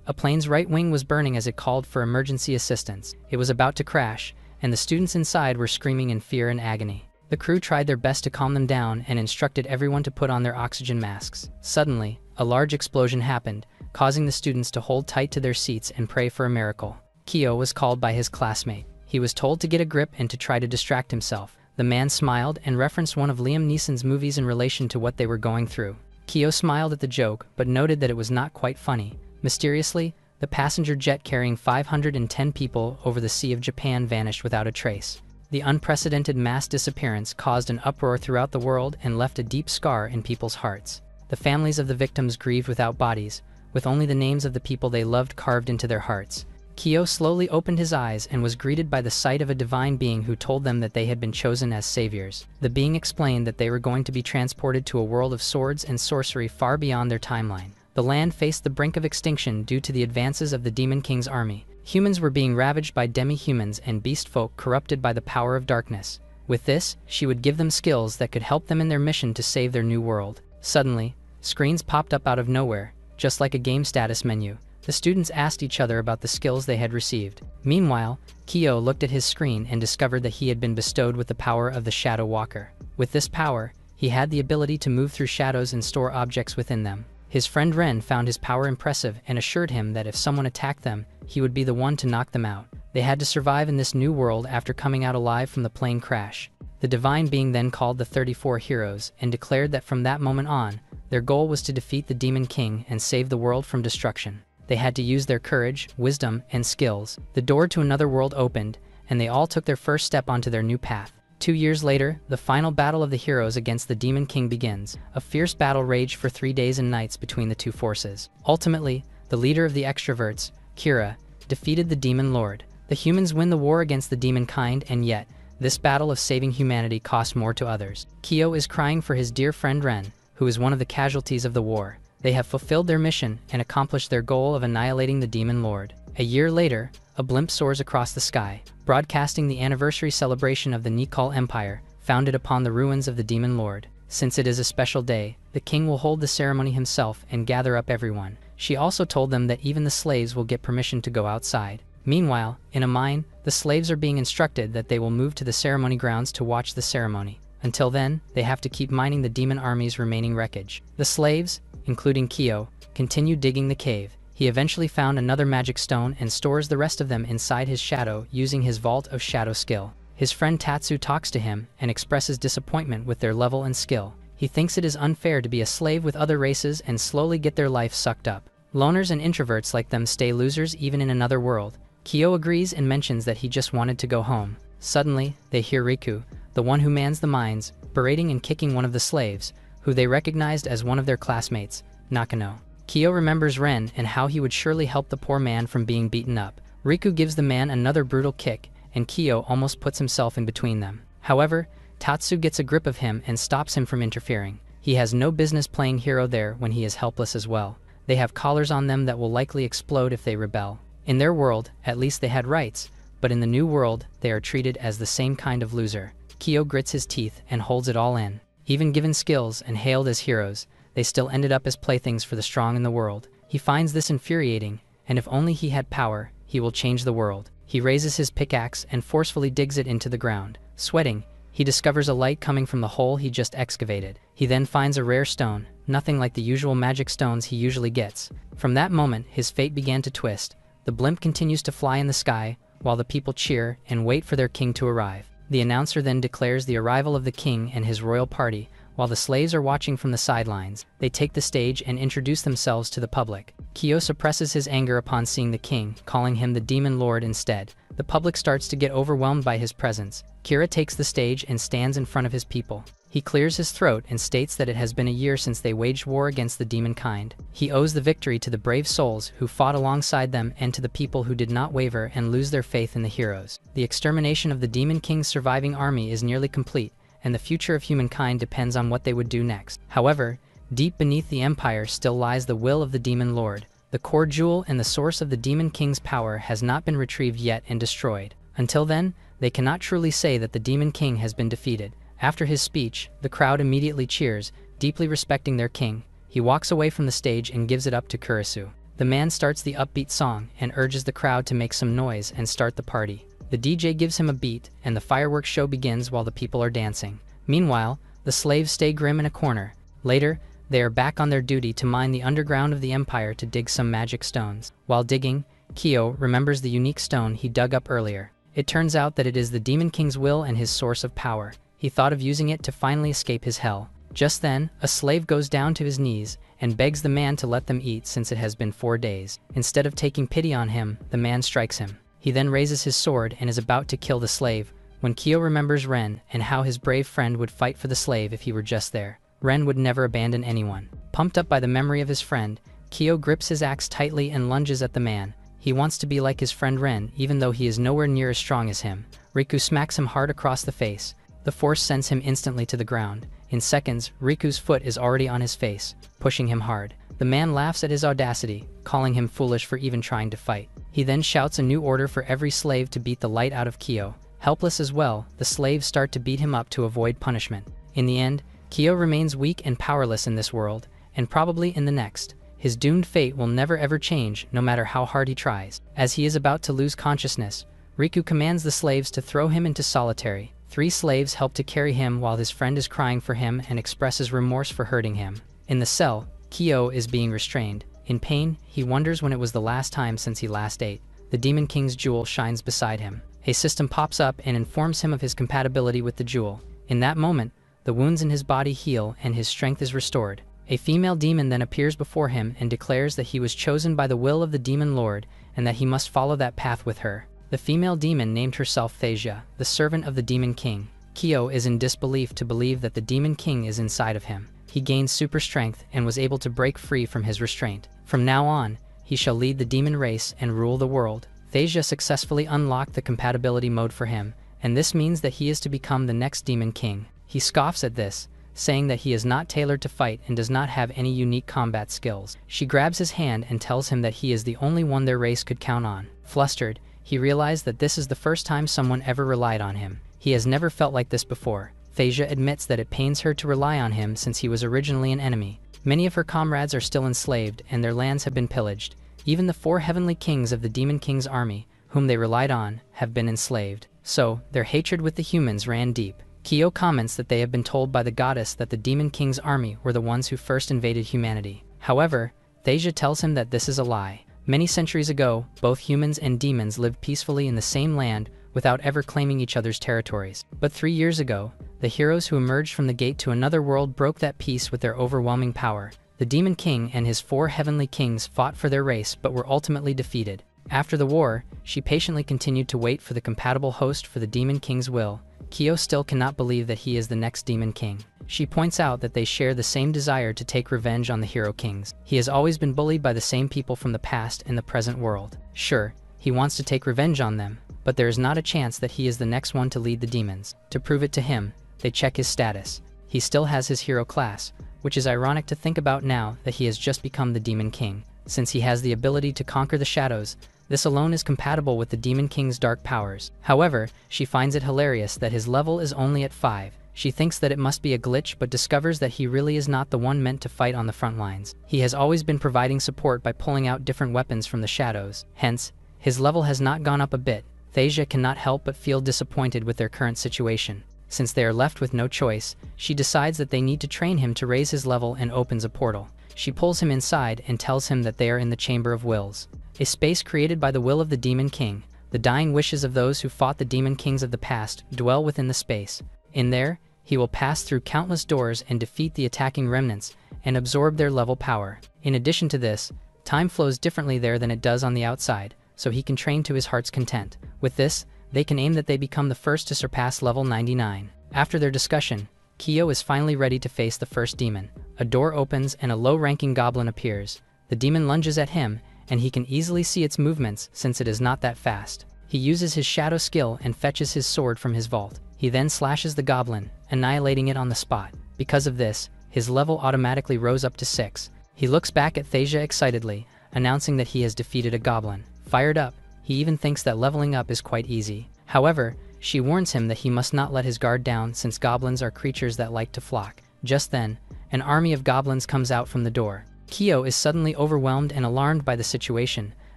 A plane's right wing was burning as it called for emergency assistance. It was about to crash, and the students inside were screaming in fear and agony. The crew tried their best to calm them down and instructed everyone to put on their oxygen masks. Suddenly, a large explosion happened, causing the students to hold tight to their seats and pray for a miracle. Kyo was called by his classmate. He was told to get a grip and to try to distract himself. The man smiled and referenced one of Liam Neeson's movies in relation to what they were going through. Kyo smiled at the joke, but noted that it was not quite funny. Mysteriously, the passenger jet carrying 510 people over the Sea of Japan vanished without a trace. The unprecedented mass disappearance caused an uproar throughout the world and left a deep scar in people's hearts. The families of the victims grieved without bodies, with only the names of the people they loved carved into their hearts. Kyo slowly opened his eyes and was greeted by the sight of a divine being who told them that they had been chosen as saviors. The being explained that they were going to be transported to a world of swords and sorcery far beyond their timeline. The land faced the brink of extinction due to the advances of the Demon King's army. Humans were being ravaged by demi-humans and beast folk corrupted by the power of darkness. With this, she would give them skills that could help them in their mission to save their new world. Suddenly, screens popped up out of nowhere, just like a game status menu. The students asked each other about the skills they had received. Meanwhile, Kyo looked at his screen and discovered that he had been bestowed with the power of the Shadow Walker. With this power, he had the ability to move through shadows and store objects within them. His friend Ren found his power impressive and assured him that if someone attacked them, he would be the one to knock them out. They had to survive in this new world after coming out alive from the plane crash. The divine being then called the 34 heroes and declared that from that moment on, their goal was to defeat the Demon King and save the world from destruction. They had to use their courage, wisdom, and skills. The door to another world opened, and they all took their first step onto their new path. 2 years later, the final battle of the heroes against the Demon King begins. A fierce battle raged for 3 days and nights between the two forces. Ultimately, the leader of the extroverts, Kira, defeated the Demon Lord. The humans win the war against the demon kind, and yet, this battle of saving humanity costs more to others. Kyo is crying for his dear friend Ren, who is one of the casualties of the war. They have fulfilled their mission and accomplished their goal of annihilating the Demon Lord. A year later, a blimp soars across the sky, broadcasting the anniversary celebration of the Nikal Empire, founded upon the ruins of the Demon Lord. Since it is a special day, the king will hold the ceremony himself and gather up everyone. She also told them that even the slaves will get permission to go outside. Meanwhile, in a mine, the slaves are being instructed that they will move to the ceremony grounds to watch the ceremony. Until then, they have to keep mining the demon army's remaining wreckage. The slaves, including Kyo, continue digging the cave. He eventually found another magic stone and stores the rest of them inside his shadow using his Vault of Shadow skill. His friend Tatsu talks to him and expresses disappointment with their level and skill. He thinks it is unfair to be a slave with other races and slowly get their life sucked up. Loners and introverts like them stay losers even in another world. Kyo agrees and mentions that he just wanted to go home. Suddenly, they hear Riku, the one who mans the mines, berating and kicking one of the slaves, who they recognized as one of their classmates, Nakano. Kyo remembers Ren and how he would surely help the poor man from being beaten up. Riku gives the man another brutal kick, and Kyo almost puts himself in between them. However, Tatsu gets a grip of him and stops him from interfering. He has no business playing hero there when he is helpless as well. They have collars on them that will likely explode if they rebel. In their world, at least they had rights, but in the new world, they are treated as the same kind of loser. Kyo grits his teeth and holds it all in. Even given skills and hailed as heroes, they still ended up as playthings for the strong in the world. He finds this infuriating, and if only he had power, he will change the world. He raises his pickaxe and forcefully digs it into the ground. Sweating, he discovers a light coming from the hole he just excavated. He then finds a rare stone, nothing like the usual magic stones he usually gets. From that moment, his fate began to twist. The blimp continues to fly in the sky, while the people cheer and wait for their king to arrive. The announcer then declares the arrival of the king and his royal party, while the slaves are watching from the sidelines. They take the stage and introduce themselves to the public. Kyo suppresses his anger upon seeing the king, calling him the Demon Lord instead. The public starts to get overwhelmed by his presence. Kira takes the stage and stands in front of his people. He clears his throat and states that it has been a year since they waged war against the demon kind. He owes the victory to the brave souls who fought alongside them and to the people who did not waver and lose their faith in the heroes. The extermination of the Demon King's surviving army is nearly complete, and the future of humankind depends on what they would do next. However, deep beneath the empire still lies the will of the Demon Lord. The core jewel and the source of the Demon King's power has not been retrieved yet and destroyed. Until then, they cannot truly say that the Demon King has been defeated. After his speech, the crowd immediately cheers, deeply respecting their king. He walks away from the stage and gives it up to Kurisu. The man starts the upbeat song and urges the crowd to make some noise and start the party. The DJ gives him a beat, and the fireworks show begins while the people are dancing. Meanwhile, the slaves stay grim in a corner. Later, they are back on their duty to mine the underground of the empire to dig some magic stones. While digging, Kyo remembers the unique stone he dug up earlier. It turns out that it is the Demon King's will and his source of power. He thought of using it to finally escape his hell. Just then, a slave goes down to his knees and begs the man to let them eat since it has been 4 days. Instead of taking pity on him, the man strikes him. He then raises his sword and is about to kill the slave, when Kyo remembers Ren and how his brave friend would fight for the slave if he were just there. Ren would never abandon anyone. Pumped up by the memory of his friend, Kyo grips his axe tightly and lunges at the man. He wants to be like his friend Ren, even though he is nowhere near as strong as him. Riku smacks him hard across the face. The force sends him instantly to the ground. In seconds, Riku's foot is already on his face, pushing him hard. The man laughs at his audacity, calling him foolish for even trying to fight. He then shouts a new order for every slave to beat the light out of Kyo. Helpless as well, the slaves start to beat him up to avoid punishment. In the end, Kyo remains weak and powerless in this world, and probably in the next. His doomed fate will never ever change, no matter how hard he tries. As he is about to lose consciousness, Riku commands the slaves to throw him into solitary. 3 slaves help to carry him while his friend is crying for him and expresses remorse for hurting him. In the cell, Kyo is being restrained. In pain, he wonders when it was the last time since he last ate. The Demon King's jewel shines beside him. A system pops up and informs him of his compatibility with the jewel. In that moment, the wounds in his body heal and his strength is restored. A female demon then appears before him and declares that he was chosen by the will of the Demon Lord and that he must follow that path with her. The female demon named herself Thasia, the servant of the Demon King. Kyo is in disbelief to believe that the Demon King is inside of him. He gains super strength and was able to break free from his restraint. From now on, he shall lead the demon race and rule the world. Thasia successfully unlocked the compatibility mode for him, and this means that he is to become the next Demon King. He scoffs at this, saying that he is not tailored to fight and does not have any unique combat skills. She grabs his hand and tells him that he is the only one their race could count on. Flustered, he realized that this is the first time someone ever relied on him. He has never felt like this before. Thasia admits that it pains her to rely on him since he was originally an enemy. Many of her comrades are still enslaved and their lands have been pillaged. Even the 4 heavenly kings of the Demon King's army, whom they relied on, have been enslaved. So, their hatred with the humans ran deep. Kyo comments that they have been told by the goddess that the Demon King's army were the ones who first invaded humanity. However, Thasia tells him that this is a lie. Many centuries ago, both humans and demons lived peacefully in the same land without ever claiming each other's territories. But 3 years ago, the heroes who emerged from the gate to another world broke that peace with their overwhelming power. The Demon King and his 4 heavenly kings fought for their race but were ultimately defeated. After the war, she patiently continued to wait for the compatible host for the Demon King's will. Kyo still cannot believe that he is the next Demon King. She points out that they share the same desire to take revenge on the hero kings. He has always been bullied by the same people from the past and the present world. Sure, he wants to take revenge on them, but there is not a chance that he is the next one to lead the demons. To prove it to him, they check his status. He still has his hero class, which is ironic to think about now that he has just become the Demon King. Since he has the ability to conquer the shadows, this alone is compatible with the Demon King's dark powers. However, she finds it hilarious that his level is only at 5. She thinks that it must be a glitch but discovers that he really is not the one meant to fight on the front lines. He has always been providing support by pulling out different weapons from the shadows. Hence, his level has not gone up a bit. Thasia cannot help but feel disappointed with their current situation. Since they are left with no choice, she decides that they need to train him to raise his level and opens a portal. She pulls him inside and tells him that they are in the Chamber of Wills, a space created by the will of the Demon King. The dying wishes of those who fought the Demon Kings of the past dwell within the space. In there, he will pass through countless doors and defeat the attacking remnants and absorb their level power. In addition to this, time flows differently there than it does on the outside, so he can train to his heart's content. With this, they can aim that they become the first to surpass level 99. After their discussion, Kyo is finally ready to face the first demon. A door opens and a low-ranking goblin appears. The demon lunges at him, and he can easily see its movements since it is not that fast. He uses his shadow skill and fetches his sword from his vault. He then slashes the goblin, annihilating it on the spot. Because of this, his level automatically rose up to 6. He looks back at Thasia excitedly, announcing that he has defeated a goblin. Fired up, he even thinks that leveling up is quite easy. However, she warns him that he must not let his guard down since goblins are creatures that like to flock. Just then, an army of goblins comes out from the door. Kyo is suddenly overwhelmed and alarmed by the situation,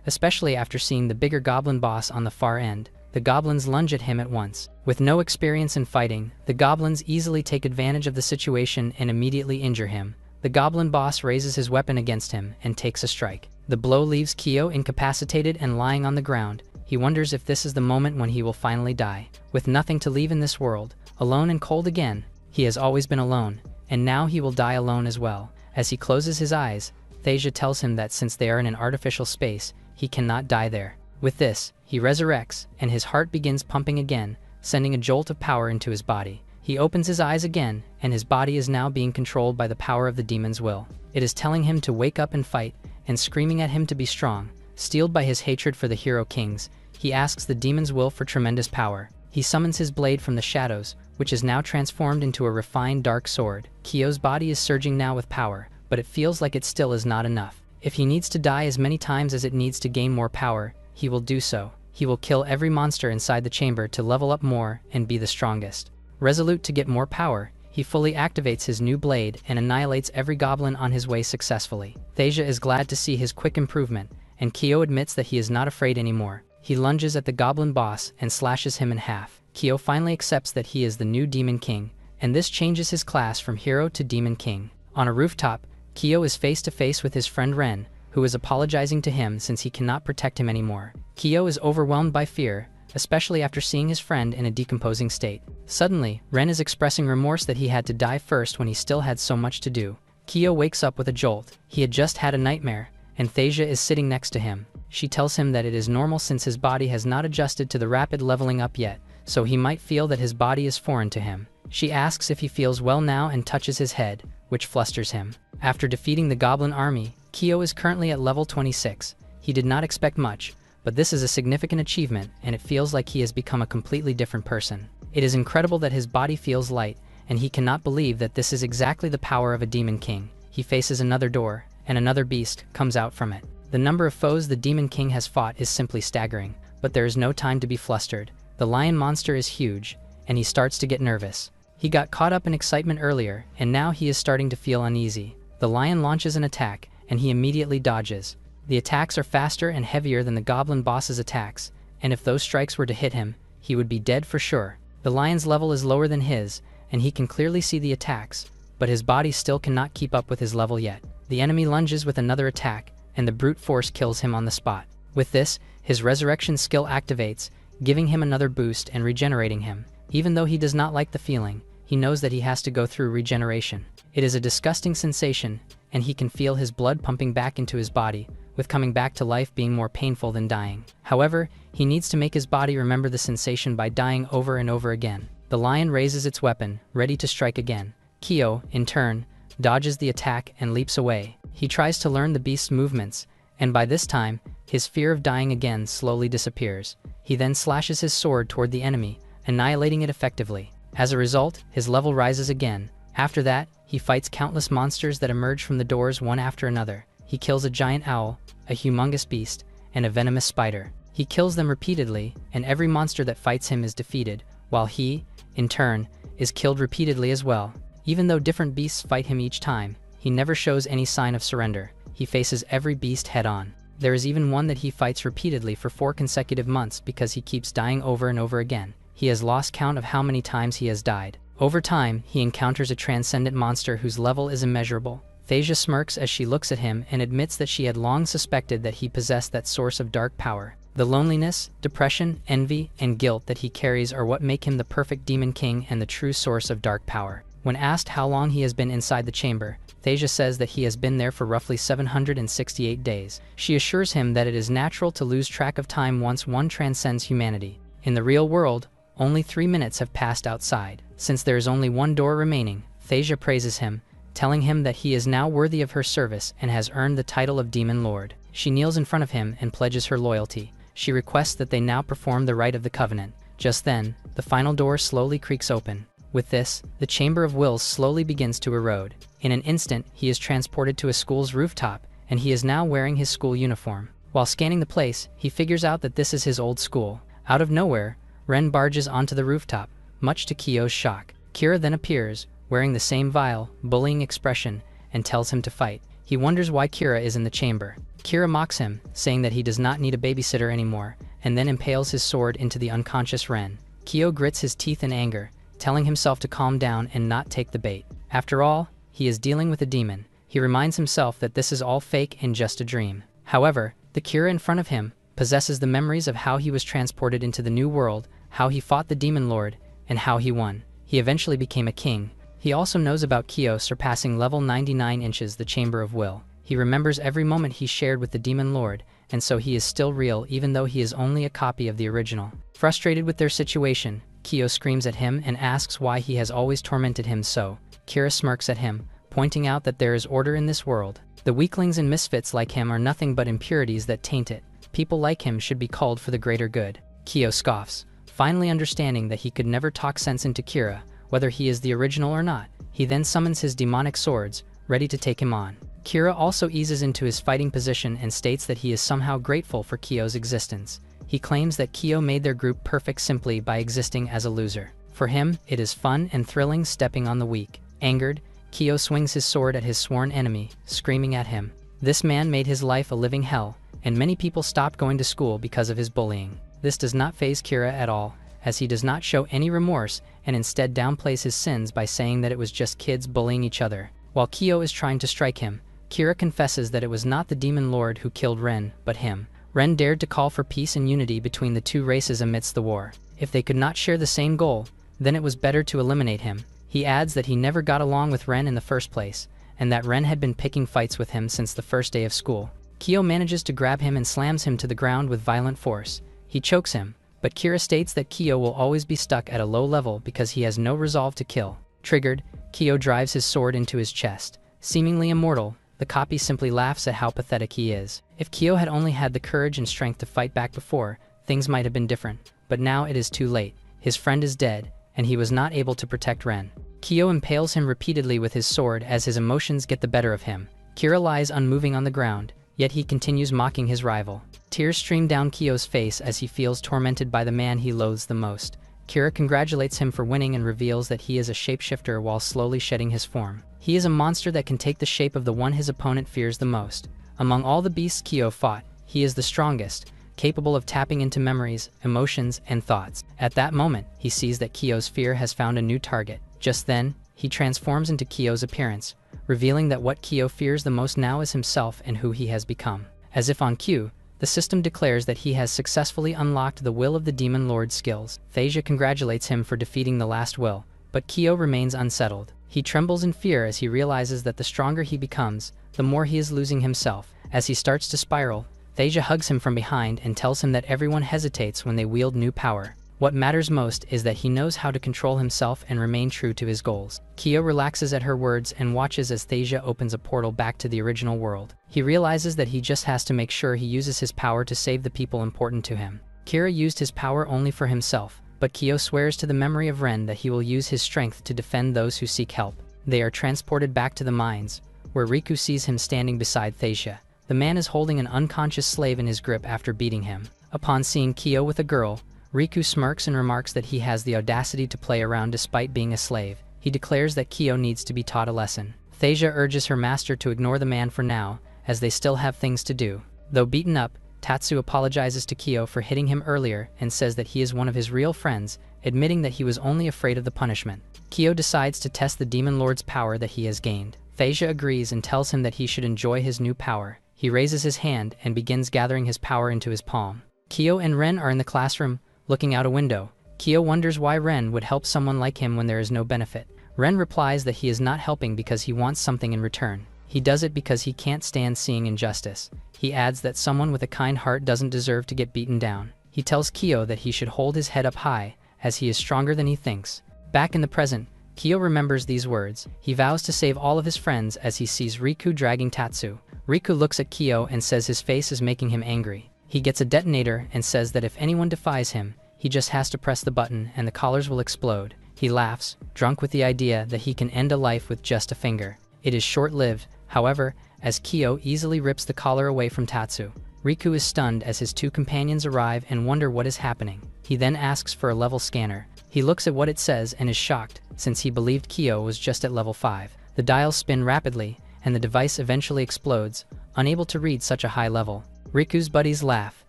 especially after seeing the bigger goblin boss on the far end. The goblins lunge at him at once. With no experience in fighting, the goblins easily take advantage of the situation and immediately injure him. The goblin boss raises his weapon against him and takes a strike. The blow leaves Kyo incapacitated and lying on the ground. He wonders if this is the moment when he will finally die. With nothing to leave in this world, alone and cold again, he has always been alone, and now he will die alone as well. As he closes his eyes, Thasia tells him that since they are in an artificial space, he cannot die there. With this, he resurrects, and his heart begins pumping again, sending a jolt of power into his body. He opens his eyes again, and his body is now being controlled by the power of the demon's will. It is telling him to wake up and fight, and screaming at him to be strong. Steeled by his hatred for the hero kings, he asks the demon's will for tremendous power. He summons his blade from the shadows, which is now transformed into a refined dark sword. Kyo's body is surging now with power, but it feels like it still is not enough. If he needs to die as many times as it needs to gain more power, he will do so. He will kill every monster inside the chamber to level up more and be the strongest. Resolute to get more power, he fully activates his new blade and annihilates every goblin on his way successfully. Thasia is glad to see his quick improvement, and Kyo admits that he is not afraid anymore. He lunges at the goblin boss and slashes him in half. Kyo finally accepts that he is the new Demon King, and this changes his class from hero to Demon King. On a rooftop, Kyo is face to face with his friend Ren, who is apologizing to him since he cannot protect him anymore. Kyo is overwhelmed by fear, especially after seeing his friend in a decomposing state. Suddenly, Ren is expressing remorse that he had to die first when he still had so much to do. Kyo wakes up with a jolt. He had just had a nightmare, and Thasia is sitting next to him. She tells him that it is normal since his body has not adjusted to the rapid leveling up yet, so he might feel that his body is foreign to him. She asks if he feels well now and touches his head, which flusters him. After defeating the goblin army, Kyo is currently at level 26. He did not expect much, but this is a significant achievement, and it feels like he has become a completely different person. It is incredible that his body feels light, and he cannot believe that this is exactly the power of a Demon King. He faces another door, and another beast comes out from it. The number of foes the Demon King has fought is simply staggering, but there is no time to be flustered. The lion monster is huge, and he starts to get nervous. He got caught up in excitement earlier, and now he is starting to feel uneasy. The lion launches an attack, and he immediately dodges. The attacks are faster and heavier than the goblin boss's attacks, and if those strikes were to hit him, he would be dead for sure. The lion's level is lower than his, and he can clearly see the attacks, but his body still cannot keep up with his level yet. The enemy lunges with another attack, and the brute force kills him on the spot. With this, his resurrection skill activates, giving him another boost and regenerating him. Even though he does not like the feeling, he knows that he has to go through regeneration. It is a disgusting sensation, and he can feel his blood pumping back into his body, with coming back to life being more painful than dying. However, he needs to make his body remember the sensation by dying over and over again. The lion raises its weapon, ready to strike again. Kyo, in turn, dodges the attack and leaps away. He tries to learn the beast's movements, and by this time, his fear of dying again slowly disappears. He then slashes his sword toward the enemy, annihilating it effectively. As a result, his level rises again. After that, he fights countless monsters that emerge from the doors one after another. He kills a giant owl, a humongous beast, and a venomous spider. He kills them repeatedly, and every monster that fights him is defeated, while he, in turn, is killed repeatedly as well. Even though different beasts fight him each time, he never shows any sign of surrender. He faces every beast head-on. There is even one that he fights repeatedly for 4 consecutive months because he keeps dying over and over again. He has lost count of how many times he has died. Over time, he encounters a transcendent monster whose level is immeasurable. Thasia smirks as she looks at him and admits that she had long suspected that he possessed that source of dark power. The loneliness, depression, envy, and guilt that he carries are what make him the perfect Demon King and the true source of dark power. When asked how long he has been inside the chamber, Thasia says that he has been there for roughly 768 days. She assures him that it is natural to lose track of time once one transcends humanity. In the real world, only 3 minutes have passed outside. Since there is only one door remaining, Thasia praises him, telling him that he is now worthy of her service and has earned the title of Demon Lord. She kneels in front of him and pledges her loyalty. She requests that they now perform the rite of the covenant. Just then, the final door slowly creaks open. With this, the Chamber of Wills slowly begins to erode. In an instant, he is transported to a school's rooftop, and he is now wearing his school uniform. While scanning the place, he figures out that this is his old school. Out of nowhere, Ren barges onto the rooftop, much to Kyo's shock. Kira then appears, wearing the same vile, bullying expression, and tells him to fight. He wonders why Kira is in the chamber. Kira mocks him, saying that he does not need a babysitter anymore, and then impales his sword into the unconscious Ren. Kyo grits his teeth in anger, telling himself to calm down and not take the bait. After all, he is dealing with a demon. He reminds himself that this is all fake and just a dream. However, the Kira in front of him possesses the memories of how he was transported into the new world, how he fought the demon lord, and how he won. He eventually became a king. He also knows about Kyo surpassing level 99 inches the Chamber of Will. He remembers every moment he shared with the demon lord, and so he is still real even though he is only a copy of the original. Frustrated with their situation, Kyo screams at him and asks why he has always tormented him so. Kira smirks at him, pointing out that there is order in this world. The weaklings and misfits like him are nothing but impurities that taint it. People like him should be culled for the greater good. Kyo scoffs, finally understanding that he could never talk sense into Kira, whether he is the original or not. He then summons his demonic swords, ready to take him on. Kira also eases into his fighting position and states that he is somehow grateful for Kyo's existence. He claims that Kyo made their group perfect simply by existing as a loser. For him, it is fun and thrilling stepping on the weak. Angered, Kyo swings his sword at his sworn enemy, screaming at him. This man made his life a living hell, and many people stopped going to school because of his bullying. This does not faze Kira at all, as he does not show any remorse and instead downplays his sins by saying that it was just kids bullying each other. While Kyo is trying to strike him, Kira confesses that it was not the demon lord who killed Ren, but him. Ren dared to call for peace and unity between the two races amidst the war. If they could not share the same goal, then it was better to eliminate him. He adds that he never got along with Ren in the first place, and that Ren had been picking fights with him since the first day of school. Kyo manages to grab him and slams him to the ground with violent force. He chokes him, but Kira states that Kyo will always be stuck at a low level because he has no resolve to kill. Triggered, Kyo drives his sword into his chest. Seemingly immortal, the copy simply laughs at how pathetic he is. If Kyo had only had the courage and strength to fight back before, things might have been different. But now it is too late. His friend is dead, and he was not able to protect Ren. Kyo impales him repeatedly with his sword as his emotions get the better of him. Kira lies unmoving on the ground, yet he continues mocking his rival. Tears stream down Kyo's face as he feels tormented by the man he loathes the most. Kira congratulates him for winning and reveals that he is a shapeshifter while slowly shedding his form. He is a monster that can take the shape of the one his opponent fears the most. Among all the beasts Kyo fought, he is the strongest, capable of tapping into memories, emotions, and thoughts. At that moment, he sees that Kyo's fear has found a new target. Just then, he transforms into Kyo's appearance, revealing that what Kyo fears the most now is himself and who he has become. As if on cue, the system declares that he has successfully unlocked the Will of the Demon Lord's skills. Thasia congratulates him for defeating the last will, but Kyo remains unsettled. He trembles in fear as he realizes that the stronger he becomes, the more he is losing himself. As he starts to spiral, Thasia hugs him from behind and tells him that everyone hesitates when they wield new power. What matters most is that he knows how to control himself and remain true to his goals. Kyo relaxes at her words and watches as Thasia opens a portal back to the original world. He realizes that he just has to make sure he uses his power to save the people important to him. Kira used his power only for himself, but Kyo swears to the memory of Ren that he will use his strength to defend those who seek help. They are transported back to the mines, where Riku sees him standing beside Thasia. The man is holding an unconscious slave in his grip after beating him. Upon seeing Kyo with a girl, Riku smirks and remarks that he has the audacity to play around despite being a slave. He declares that Kyo needs to be taught a lesson. Thasia urges her master to ignore the man for now, as they still have things to do. Though beaten up, Tatsu apologizes to Kyo for hitting him earlier and says that he is one of his real friends, admitting that he was only afraid of the punishment. Kyo decides to test the Demon Lord's power that he has gained. Thasia agrees and tells him that he should enjoy his new power. He raises his hand and begins gathering his power into his palm. Kyo and Ren are in the classroom, looking out a window. Kyo wonders why Ren would help someone like him when there is no benefit. Ren replies that he is not helping because he wants something in return. He does it because he can't stand seeing injustice. He adds that someone with a kind heart doesn't deserve to get beaten down. He tells Kyo that he should hold his head up high, as he is stronger than he thinks. Back in the present, Kyo remembers these words. He vows to save all of his friends as he sees Riku dragging Tatsu. Riku looks at Kyo and says his face is making him angry. He gets a detonator and says that if anyone defies him, he just has to press the button and the collars will explode. He laughs, drunk with the idea that he can end a life with just a finger. It is short-lived, however, as Kyo easily rips the collar away from Tatsu. Riku is stunned as his two companions arrive and wonder what is happening. He then asks for a level scanner. He looks at what it says and is shocked, since he believed Kyo was just at level 5. The dials spin rapidly, and the device eventually explodes, unable to read such a high level. Riku's buddies laugh,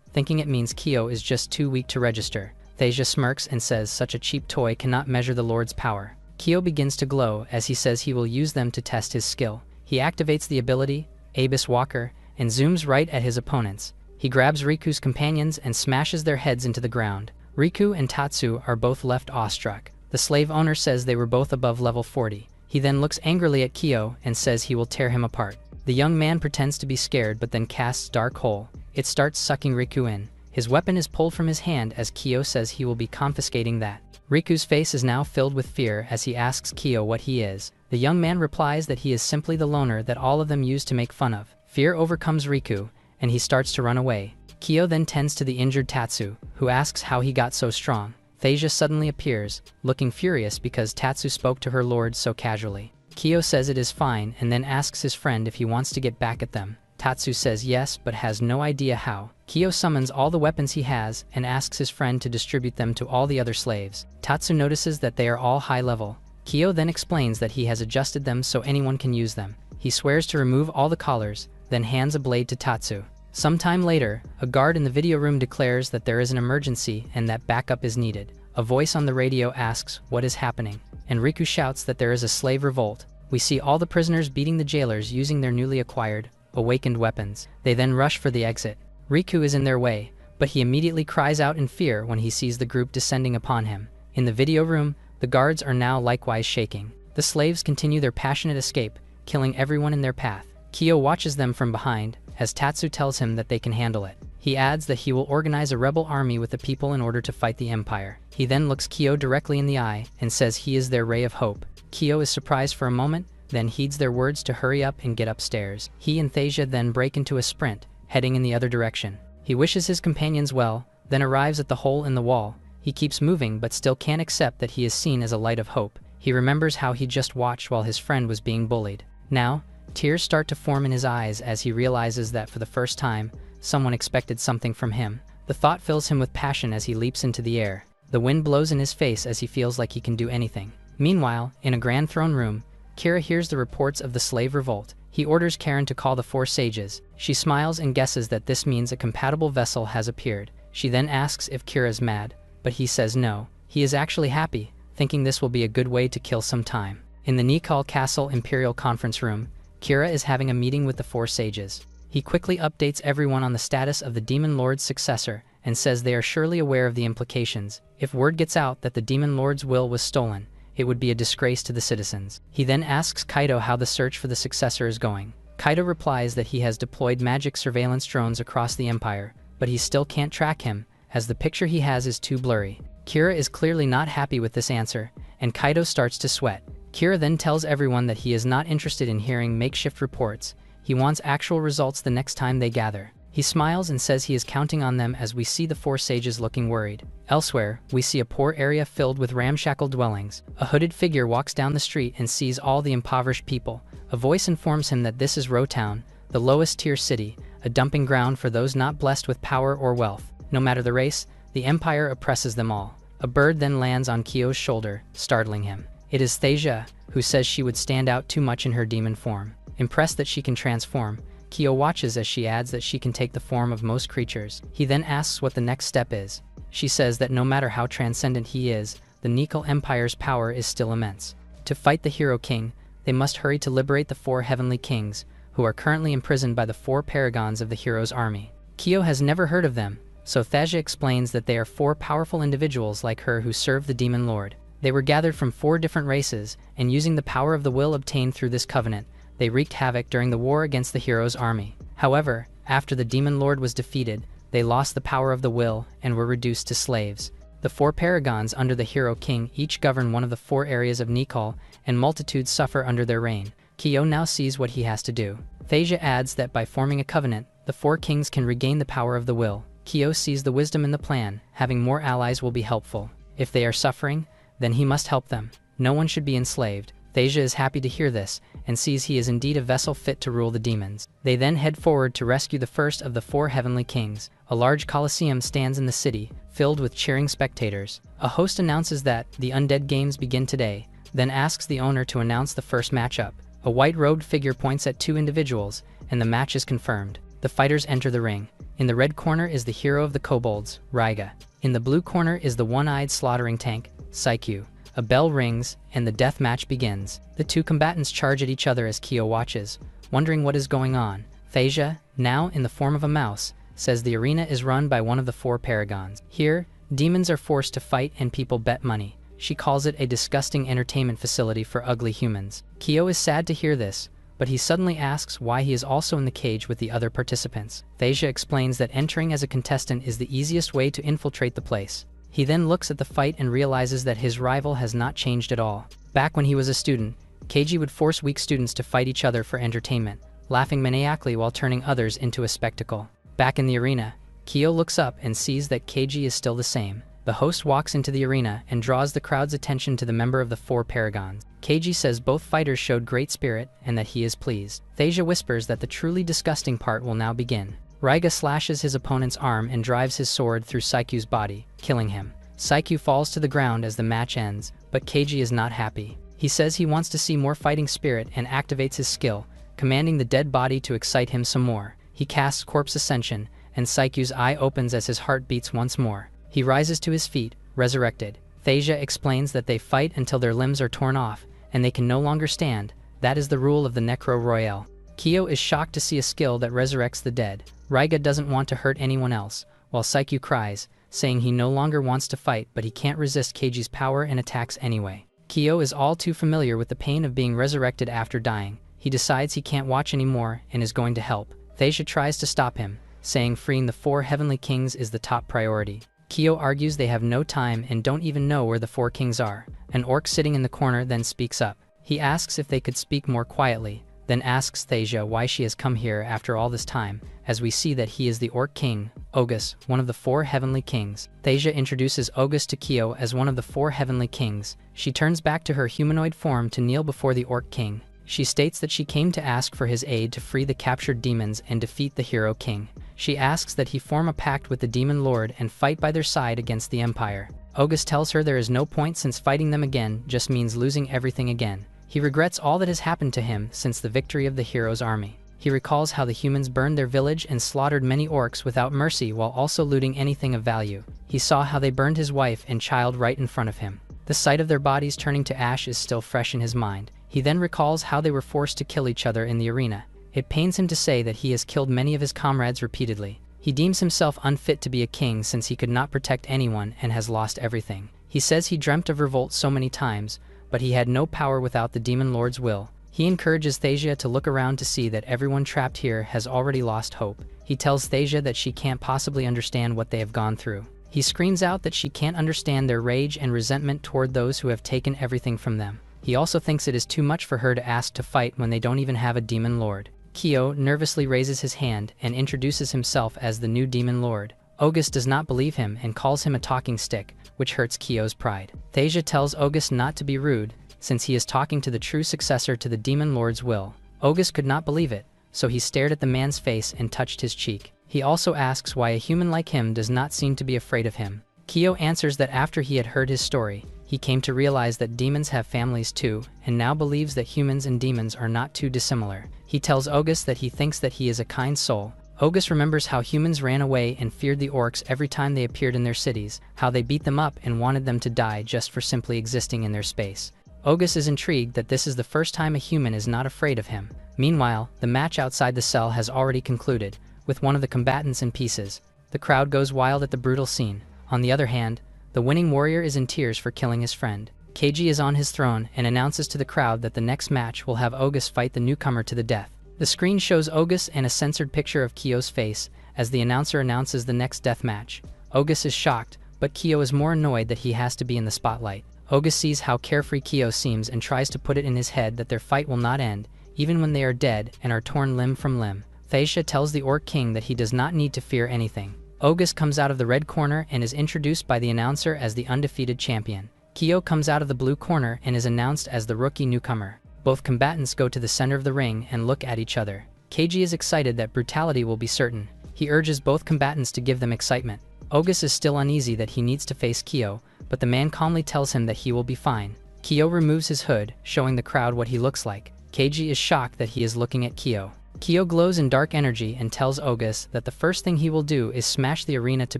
thinking it means Kyo is just too weak to register. Thasia smirks and says such a cheap toy cannot measure the Lord's power. Kyo begins to glow as he says he will use them to test his skill. He activates the ability, Abyss Walker, and zooms right at his opponents. He grabs Riku's companions and smashes their heads into the ground. Riku and Tatsu are both left awestruck. The slave owner says they were both above level 40. He then looks angrily at Kyo and says he will tear him apart. The young man pretends to be scared but then casts Dark Hole. It starts sucking Riku in. His weapon is pulled from his hand as Kyo says he will be confiscating that. Riku's face is now filled with fear as he asks Kyo what he is. The young man replies that he is simply the loner that all of them use to make fun of. Fear overcomes Riku, and he starts to run away. Kyo then tends to the injured Tatsu, who asks how he got so strong. Thasia suddenly appears, looking furious because Tatsu spoke to her lord so casually. Kyo says it is fine and then asks his friend if he wants to get back at them. Tatsu says yes but has no idea how. Kyo summons all the weapons he has and asks his friend to distribute them to all the other slaves. Tatsu notices that they are all high level. Kyo then explains that he has adjusted them so anyone can use them. He swears to remove all the collars, then hands a blade to Tatsu. Sometime later, a guard in the video room declares that there is an emergency and that backup is needed. A voice on the radio asks what is happening, and Riku shouts that there is a slave revolt. We see all the prisoners beating the jailers using their newly acquired, awakened weapons. They then rush for the exit. Riku is in their way, but he immediately cries out in fear when he sees the group descending upon him. In the video room, the guards are now likewise shaking. The slaves continue their passionate escape, killing everyone in their path. Kyo watches them from behind, as Tatsu tells him that they can handle it. He adds that he will organize a rebel army with the people in order to fight the Empire. He then looks Kyo directly in the eye and says he is their ray of hope. Kyo is surprised for a moment, then heeds their words to hurry up and get upstairs. He and Thasia then break into a sprint, heading in the other direction. He wishes his companions well, then arrives at the hole in the wall. He keeps moving but still can't accept that he is seen as a light of hope. He remembers how he just watched while his friend was being bullied. Now, tears start to form in his eyes as he realizes that for the first time, someone expected something from him. The thought fills him with passion as he leaps into the air. The wind blows in his face as he feels like he can do anything. Meanwhile, in a grand throne room, Kira hears the reports of the slave revolt. He orders Karen to call the 4 sages. She smiles and guesses that this means a compatible vessel has appeared. She then asks if Kira is mad, but he says no. He is actually happy, thinking this will be a good way to kill some time. In the Nikal Castle Imperial Conference Room, Kira is having a meeting with the 4 sages. He quickly updates everyone on the status of the Demon Lord's successor and says they are surely aware of the implications. If word gets out that the Demon Lord's will was stolen, it would be a disgrace to the citizens. He then asks Kaido how the search for the successor is going. Kaido replies that he has deployed magic surveillance drones across the Empire, but he still can't track him, as the picture he has is too blurry. Kira is clearly not happy with this answer, and Kaido starts to sweat. Kira then tells everyone that he is not interested in hearing makeshift reports. He wants actual results the next time they gather. He smiles and says he is counting on them as we see the 4 sages looking worried. Elsewhere, we see a poor area filled with ramshackle dwellings. A hooded figure walks down the street and sees all the impoverished people. A voice informs him that this is Rotown, the lowest tier city, a dumping ground for those not blessed with power or wealth. No matter the race, the Empire oppresses them all. A bird then lands on Kyo's shoulder, startling him. It is Thasia, who says she would stand out too much in her demon form. Impressed that she can transform, Kyo watches as she adds that she can take the form of most creatures. He then asks what the next step is. She says that no matter how transcendent he is, the Nikal Empire's power is still immense. To fight the Hero King, they must hurry to liberate the 4 heavenly kings, who are currently imprisoned by the 4 paragons of the hero's army. Kyo has never heard of them, so Thasia explains that they are 4 powerful individuals like her who serve the Demon Lord. They were gathered from 4 different races, and using the power of the will obtained through this covenant, they wreaked havoc during the war against the hero's army. However, after the Demon Lord was defeated, they lost the power of the will and were reduced to slaves. The 4 paragons under the Hero King each govern one of the 4 areas of Nikal, and multitudes suffer under their reign. Kyo now sees what he has to do. Thasia adds that by forming a covenant, the 4 kings can regain the power of the will. Kyo sees the wisdom in the plan. Having more allies will be helpful. If they are suffering, then he must help them. No one should be enslaved. Thasia is happy to hear this, and sees he is indeed a vessel fit to rule the demons. They then head forward to rescue the first of the 4 heavenly kings. A large coliseum stands in the city, filled with cheering spectators. A host announces that the Undead Games begin today, then asks the owner to announce the first matchup. A white-robed figure points at two individuals, and the match is confirmed. The fighters enter the ring. In the red corner is the hero of the kobolds, Ryga. In the blue corner is the one-eyed slaughtering tank, Saikyu. A bell rings, and the death match begins. The two combatants charge at each other as Kyo watches, wondering what is going on. Thasia, now in the form of a mouse, says the arena is run by one of the four paragons. Here, demons are forced to fight and people bet money. She calls it a disgusting entertainment facility for ugly humans. Kyo is sad to hear this, but he suddenly asks why he is also in the cage with the other participants. Thasia explains that entering as a contestant is the easiest way to infiltrate the place. He then looks at the fight and realizes that his rival has not changed at all. Back when he was a student, Keiji would force weak students to fight each other for entertainment, laughing maniacally while turning others into a spectacle. Back in the arena, Kyo looks up and sees that Keiji is still the same. The host walks into the arena and draws the crowd's attention to the member of the four paragons. Keiji says both fighters showed great spirit and that he is pleased. Thasia whispers that the truly disgusting part will now begin. Ryga slashes his opponent's arm and drives his sword through Saikyu's body, killing him. Saikyu falls to the ground as the match ends, but Keiji is not happy. He says he wants to see more fighting spirit and activates his skill, commanding the dead body to excite him some more. He casts Corpse Ascension, and Saikyu's eye opens as his heart beats once more. He rises to his feet, resurrected. Thasia explains that they fight until their limbs are torn off, and they can no longer stand. That is the rule of the Necro Royale. Kyo is shocked to see a skill that resurrects the dead. Ryga doesn't want to hurt anyone else, while Saikyu cries, saying he no longer wants to fight but he can't resist Keiji's power and attacks anyway. Kyo is all too familiar with the pain of being resurrected after dying. He decides he can't watch anymore and is going to help. Thasia tries to stop him, saying freeing the four heavenly kings is the top priority. Kyo argues they have no time and don't even know where the four kings are. An orc sitting in the corner then speaks up. He asks if they could speak more quietly, then asks Thasia why she has come here after all this time, as we see that he is the Orc King, Ogus, one of the four heavenly kings. Thasia introduces Ogus to Kyo as one of the four heavenly kings. She turns back to her humanoid form to kneel before the Orc King. She states that she came to ask for his aid to free the captured demons and defeat the Hero King. She asks that he form a pact with the Demon Lord and fight by their side against the Empire. Ogus tells her there is no point since fighting them again just means losing everything again. He regrets all that has happened to him since the victory of the hero's army. He recalls how the humans burned their village and slaughtered many orcs without mercy while also looting anything of value. He saw how they burned his wife and child right in front of him. The sight of their bodies turning to ash is still fresh in his mind. He then recalls how they were forced to kill each other in the arena. It pains him to say that he has killed many of his comrades repeatedly. He deems himself unfit to be a king since he could not protect anyone and has lost everything. He says he dreamt of revolt so many times, but he had no power without the Demon Lord's will. He encourages Thasia to look around to see that everyone trapped here has already lost hope. He tells Thasia that she can't possibly understand what they have gone through. He screams out that she can't understand their rage and resentment toward those who have taken everything from them. He also thinks it is too much for her to ask to fight when they don't even have a Demon Lord. Kyo nervously raises his hand and introduces himself as the new Demon Lord. Ogus does not believe him and calls him a talking stick, which hurts Kyo's pride. Thasia tells Ogus not to be rude, since he is talking to the true successor to the Demon Lord's will. Ogus could not believe it, so he stared at the man's face and touched his cheek. He also asks why a human like him does not seem to be afraid of him. Kyo answers that after he had heard his story, he came to realize that demons have families too, and now believes that humans and demons are not too dissimilar. He tells Ogus that he thinks that he is a kind soul. Ogus remembers how humans ran away and feared the orcs every time they appeared in their cities, how they beat them up and wanted them to die just for simply existing in their space. Ogus is intrigued that this is the first time a human is not afraid of him. Meanwhile, the match outside the cell has already concluded, with one of the combatants in pieces. The crowd goes wild at the brutal scene. On the other hand, the winning warrior is in tears for killing his friend. Keiji is on his throne and announces to the crowd that the next match will have Ogus fight the newcomer to the death. The screen shows Ogus and a censored picture of Kyo's face as the announcer announces the next death match. Ogus is shocked, but Kyo is more annoyed that he has to be in the spotlight. Ogus sees how carefree Kyo seems and tries to put it in his head that their fight will not end, even when they are dead and are torn limb from limb. Thasia tells the Orc King that he does not need to fear anything. Ogus comes out of the red corner and is introduced by the announcer as the undefeated champion. Kyo comes out of the blue corner and is announced as the rookie newcomer. Both combatants go to the center of the ring and look at each other. Keiji is excited that brutality will be certain. He urges both combatants to give them excitement. Ogus is still uneasy that he needs to face Kyo, but the man calmly tells him that he will be fine. Kyo removes his hood, showing the crowd what he looks like. Keiji is shocked that he is looking at Kyo. Kyo glows in dark energy and tells August that the first thing he will do is smash the arena to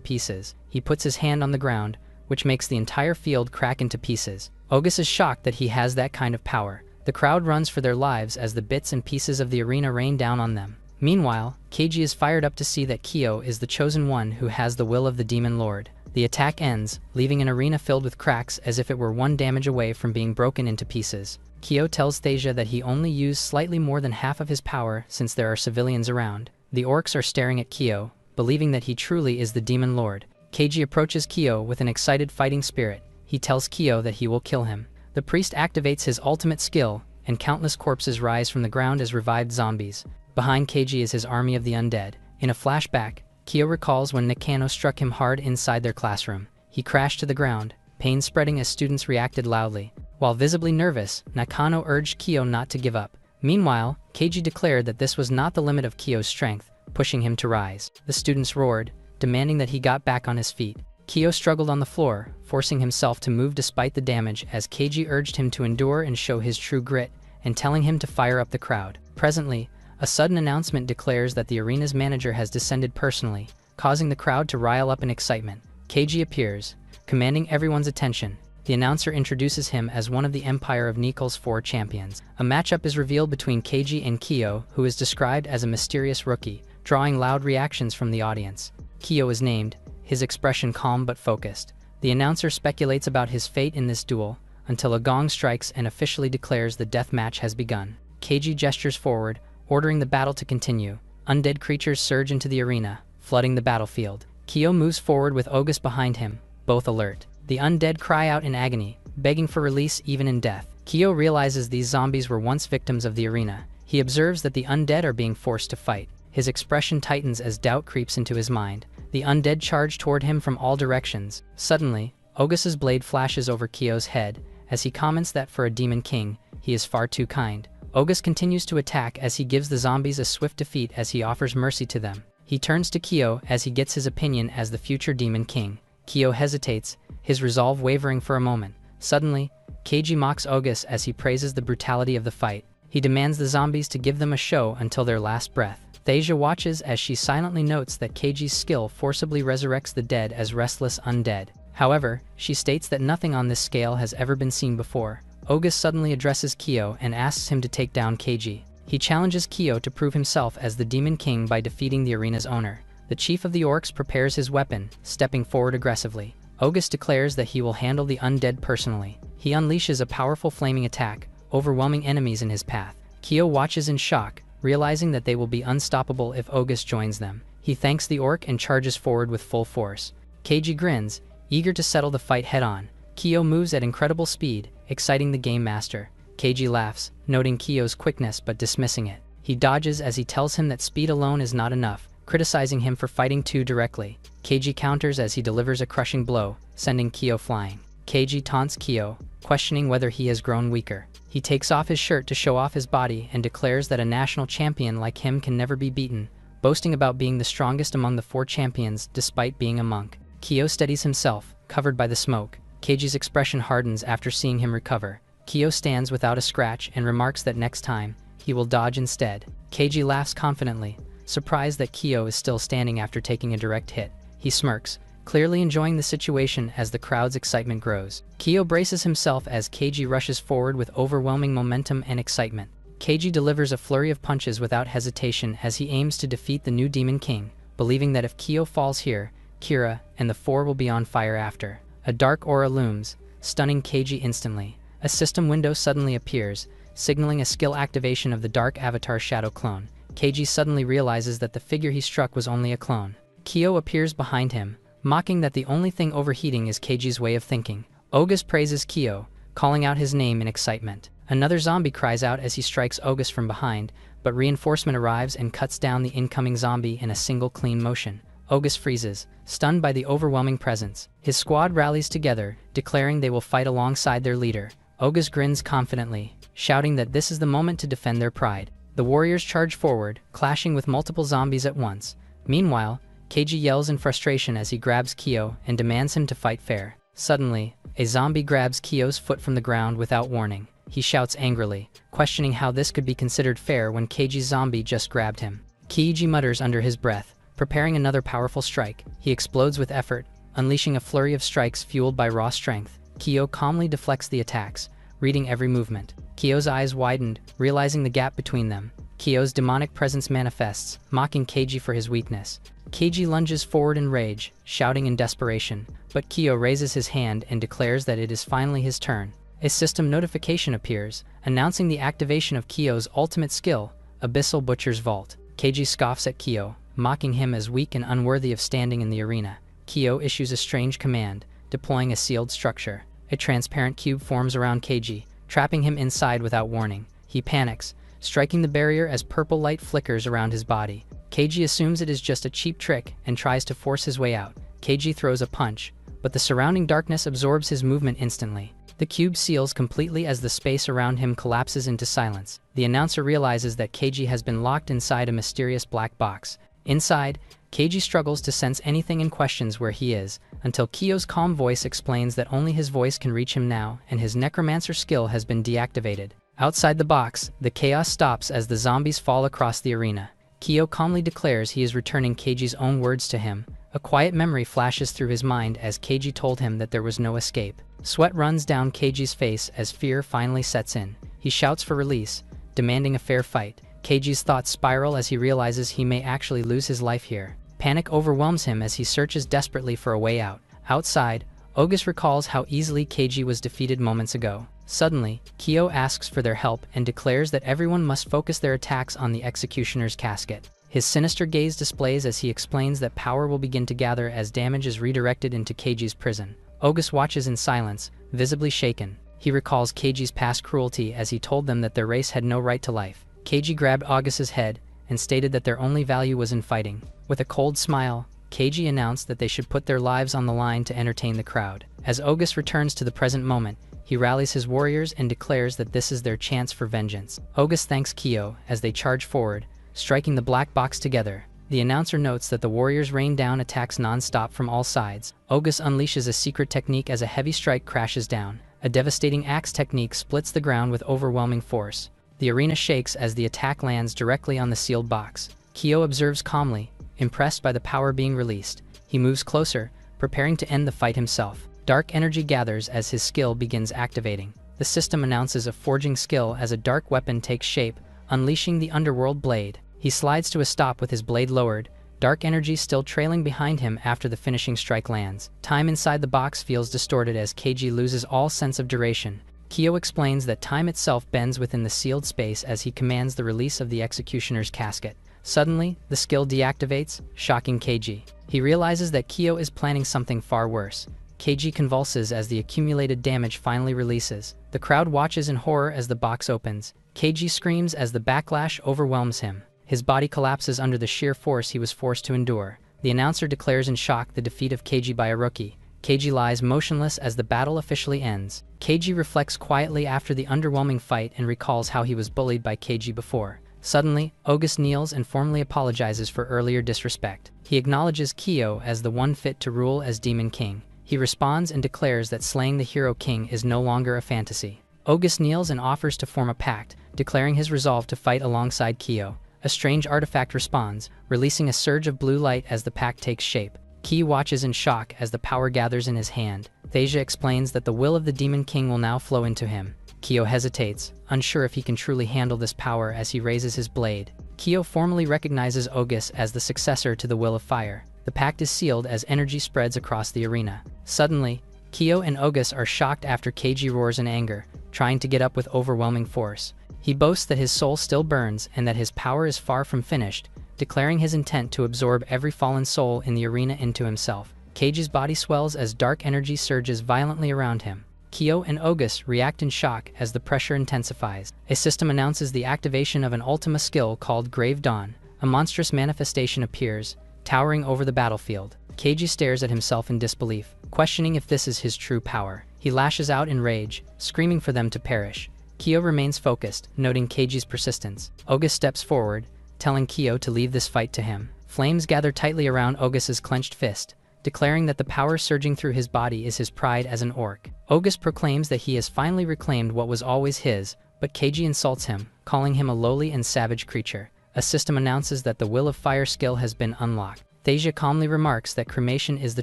pieces. He puts his hand on the ground, which makes the entire field crack into pieces. August is shocked that he has that kind of power. The crowd runs for their lives as the bits and pieces of the arena rain down on them. Meanwhile, Keiji is fired up to see that Kyo is the chosen one who has the will of the Demon Lord. The attack ends, leaving an arena filled with cracks as if it were one damage away from being broken into pieces. Kyo tells Thasia that he only used slightly more than half of his power since there are civilians around. The orcs are staring at Kyo, believing that he truly is the Demon Lord. Keiji approaches Kyo with an excited fighting spirit. He tells Kyo that he will kill him. The priest activates his ultimate skill, and countless corpses rise from the ground as revived zombies. Behind Keiji is his army of the undead. In a flashback, Kyo recalls when Nakano struck him hard inside their classroom. He crashed to the ground, pain spreading as students reacted loudly. While visibly nervous, Nakano urged Kyo not to give up. Meanwhile, Keiji declared that this was not the limit of Kyo's strength, pushing him to rise. The students roared, demanding that he got back on his feet. Kyo struggled on the floor, forcing himself to move despite the damage as Keiji urged him to endure and show his true grit, and telling him to fire up the crowd. Presently, a sudden announcement declares that the arena's manager has descended personally, causing the crowd to rile up in excitement. Keiji appears, commanding everyone's attention. The announcer introduces him as one of the Empire of Nikel's 4 champions. A matchup is revealed between Keiji and Kyo, who is described as a mysterious rookie, drawing loud reactions from the audience. Kyo is named, his expression calm but focused. The announcer speculates about his fate in this duel, until a gong strikes and officially declares the death match has begun. Keiji gestures forward, ordering the battle to continue. Undead creatures surge into the arena, flooding the battlefield. Kyo moves forward with August behind him, both alert. The undead cry out in agony, begging for release even in death. Kyo realizes these zombies were once victims of the arena. He observes that the undead are being forced to fight. His expression tightens as doubt creeps into his mind. The undead charge toward him from all directions. Suddenly, August's blade flashes over Kyo's head, as he comments that for a demon king, he is far too kind. August continues to attack as he gives the zombies a swift defeat as he offers mercy to them. He turns to Kyo as he gets his opinion as the future demon king. Kyo hesitates, his resolve wavering for a moment. Suddenly, Keiji mocks August as he praises the brutality of the fight. He demands the zombies to give them a show until their last breath. Thasia watches as she silently notes that Keiji's skill forcibly resurrects the dead as restless undead. However, she states that nothing on this scale has ever been seen before. August suddenly addresses Kyo and asks him to take down Keiji. He challenges Kyo to prove himself as the Demon King by defeating the arena's owner. The chief of the orcs prepares his weapon, stepping forward aggressively. August declares that he will handle the undead personally. He unleashes a powerful flaming attack, overwhelming enemies in his path. Kyo watches in shock, realizing that they will be unstoppable if August joins them. He thanks the orc and charges forward with full force. Keiji grins, eager to settle the fight head-on. Kyo moves at incredible speed, exciting the game master. Keiji laughs, noting Kyo's quickness but dismissing it. He dodges as he tells him that speed alone is not enough, criticizing him for fighting too directly. Keiji counters as he delivers a crushing blow, sending Kyo flying. Keiji taunts Kyo, questioning whether he has grown weaker. He takes off his shirt to show off his body and declares that a national champion like him can never be beaten, boasting about being the strongest among the 4 champions despite being a monk. Kyo steadies himself, covered by the smoke. Keiji's expression hardens after seeing him recover. Kyo stands without a scratch and remarks that next time, he will dodge instead. Keiji laughs confidently, surprised that Kyo is still standing after taking a direct hit. He smirks, clearly enjoying the situation as the crowd's excitement grows. Kyo braces himself as Keiji rushes forward with overwhelming momentum and excitement. Keiji delivers a flurry of punches without hesitation as he aims to defeat the new Demon King, believing that if Kyo falls here, Kira and the 4 will be on fire after. A dark aura looms, stunning Keiji instantly. A system window suddenly appears, signaling a skill activation of the Dark Avatar Shadow clone. Keiji suddenly realizes that the figure he struck was only a clone. Kyo appears behind him, mocking that the only thing overheating is Keiji's way of thinking. August praises Kyo, calling out his name in excitement. Another zombie cries out as he strikes August from behind, but reinforcement arrives and cuts down the incoming zombie in a single clean motion. August freezes, stunned by the overwhelming presence. His squad rallies together, declaring they will fight alongside their leader. August grins confidently, shouting that this is the moment to defend their pride. The warriors charge forward, clashing with multiple zombies at once. Meanwhile, Keiji yells in frustration as he grabs Kyo and demands him to fight fair. Suddenly, a zombie grabs Kyo's foot from the ground without warning. He shouts angrily, questioning how this could be considered fair when Keiji's zombie just grabbed him. Keiji mutters under his breath, preparing another powerful strike. He explodes with effort, unleashing a flurry of strikes fueled by raw strength. Kyo calmly deflects the attacks, reading every movement. Kyo's eyes widened, realizing the gap between them. Kyo's demonic presence manifests, mocking Keiji for his weakness. Keiji lunges forward in rage, shouting in desperation, but Kyo raises his hand and declares that it is finally his turn. A system notification appears, announcing the activation of Kyo's ultimate skill, Abyssal Butcher's Vault. Keiji scoffs at Kyo, mocking him as weak and unworthy of standing in the arena. Kyo issues a strange command, deploying a sealed structure. A transparent cube forms around Keiji, trapping him inside without warning. He panics, striking the barrier as purple light flickers around his body. Keiji assumes it is just a cheap trick and tries to force his way out. Keiji throws a punch, but the surrounding darkness absorbs his movement instantly. The cube seals completely as the space around him collapses into silence. The announcer realizes that Keiji has been locked inside a mysterious black box. Inside, Keiji struggles to sense anything and questions where he is, until Kyo's calm voice explains that only his voice can reach him now and his necromancer skill has been deactivated. Outside the box, the chaos stops as the zombies fall across the arena. Kyo calmly declares he is returning Keiji's own words to him. A quiet memory flashes through his mind as Keiji told him that there was no escape. Sweat runs down Keiji's face as fear finally sets in. He shouts for release, demanding a fair fight. Keiji's thoughts spiral as he realizes he may actually lose his life here. Panic overwhelms him as he searches desperately for a way out. Outside, August recalls how easily Keiji was defeated moments ago. Suddenly, Kyo asks for their help and declares that everyone must focus their attacks on the executioner's casket. His sinister gaze displays as he explains that power will begin to gather as damage is redirected into Keiji's prison. August watches in silence, visibly shaken. He recalls Keiji's past cruelty as he told them that their race had no right to life. Keiji grabbed August's head and stated that their only value was in fighting. With a cold smile, Keiji announced that they should put their lives on the line to entertain the crowd. As August returns to the present moment, he rallies his warriors and declares that this is their chance for vengeance. August thanks Kyo as they charge forward, striking the black box together. The announcer notes that the warriors rain down attacks non-stop from all sides. August unleashes a secret technique as a heavy strike crashes down. A devastating axe technique splits the ground with overwhelming force. The arena shakes as the attack lands directly on the sealed box. Kyo observes calmly, impressed by the power being released. He moves closer, preparing to end the fight himself. Dark energy gathers as his skill begins activating. The system announces a forging skill as a dark weapon takes shape, unleashing the underworld blade. He slides to a stop with his blade lowered, dark energy still trailing behind him after the finishing strike lands. Time inside the box feels distorted as Keiji loses all sense of duration. Kyo explains that time itself bends within the sealed space as he commands the release of the executioner's casket. Suddenly, the skill deactivates, shocking Keiji. He realizes that Kyo is planning something far worse. Keiji convulses as the accumulated damage finally releases. The crowd watches in horror as the box opens. Keiji screams as the backlash overwhelms him. His body collapses under the sheer force he was forced to endure. The announcer declares in shock the defeat of Keiji by a rookie. Keiji lies motionless as the battle officially ends. Keiji reflects quietly after the underwhelming fight and recalls how he was bullied by Keiji before. Suddenly, August kneels and formally apologizes for earlier disrespect. He acknowledges Kyo as the one fit to rule as Demon King. He responds and declares that slaying the Hero King is no longer a fantasy. August kneels and offers to form a pact, declaring his resolve to fight alongside Kyo. A strange artifact responds, releasing a surge of blue light as the pact takes shape. Ki watches in shock as the power gathers in his hand. Thasia explains that the will of the Demon King will now flow into him. Kyo hesitates, unsure if he can truly handle this power as he raises his blade. Kyo formally recognizes August as the successor to the Will of Fire. The pact is sealed as energy spreads across the arena. Suddenly, Kyo and August are shocked after Keiji roars in anger, trying to get up with overwhelming force. He boasts that his soul still burns and that his power is far from finished, declaring his intent to absorb every fallen soul in the arena into himself. Keiji's body swells as dark energy surges violently around him. Kyo and August react in shock as the pressure intensifies. A system announces the activation of an Ultima skill called Grave Dawn. A monstrous manifestation appears, towering over the battlefield. Keiji stares at himself in disbelief, questioning if this is his true power. He lashes out in rage, screaming for them to perish. Kyo remains focused, noting Keiji's persistence. August steps forward, telling Kyo to leave this fight to him. Flames gather tightly around August's clenched fist, declaring that the power surging through his body is his pride as an orc. August proclaims that he has finally reclaimed what was always his, but Keiji insults him, calling him a lowly and savage creature. A system announces that the Will of Fire skill has been unlocked. Thasia calmly remarks that cremation is the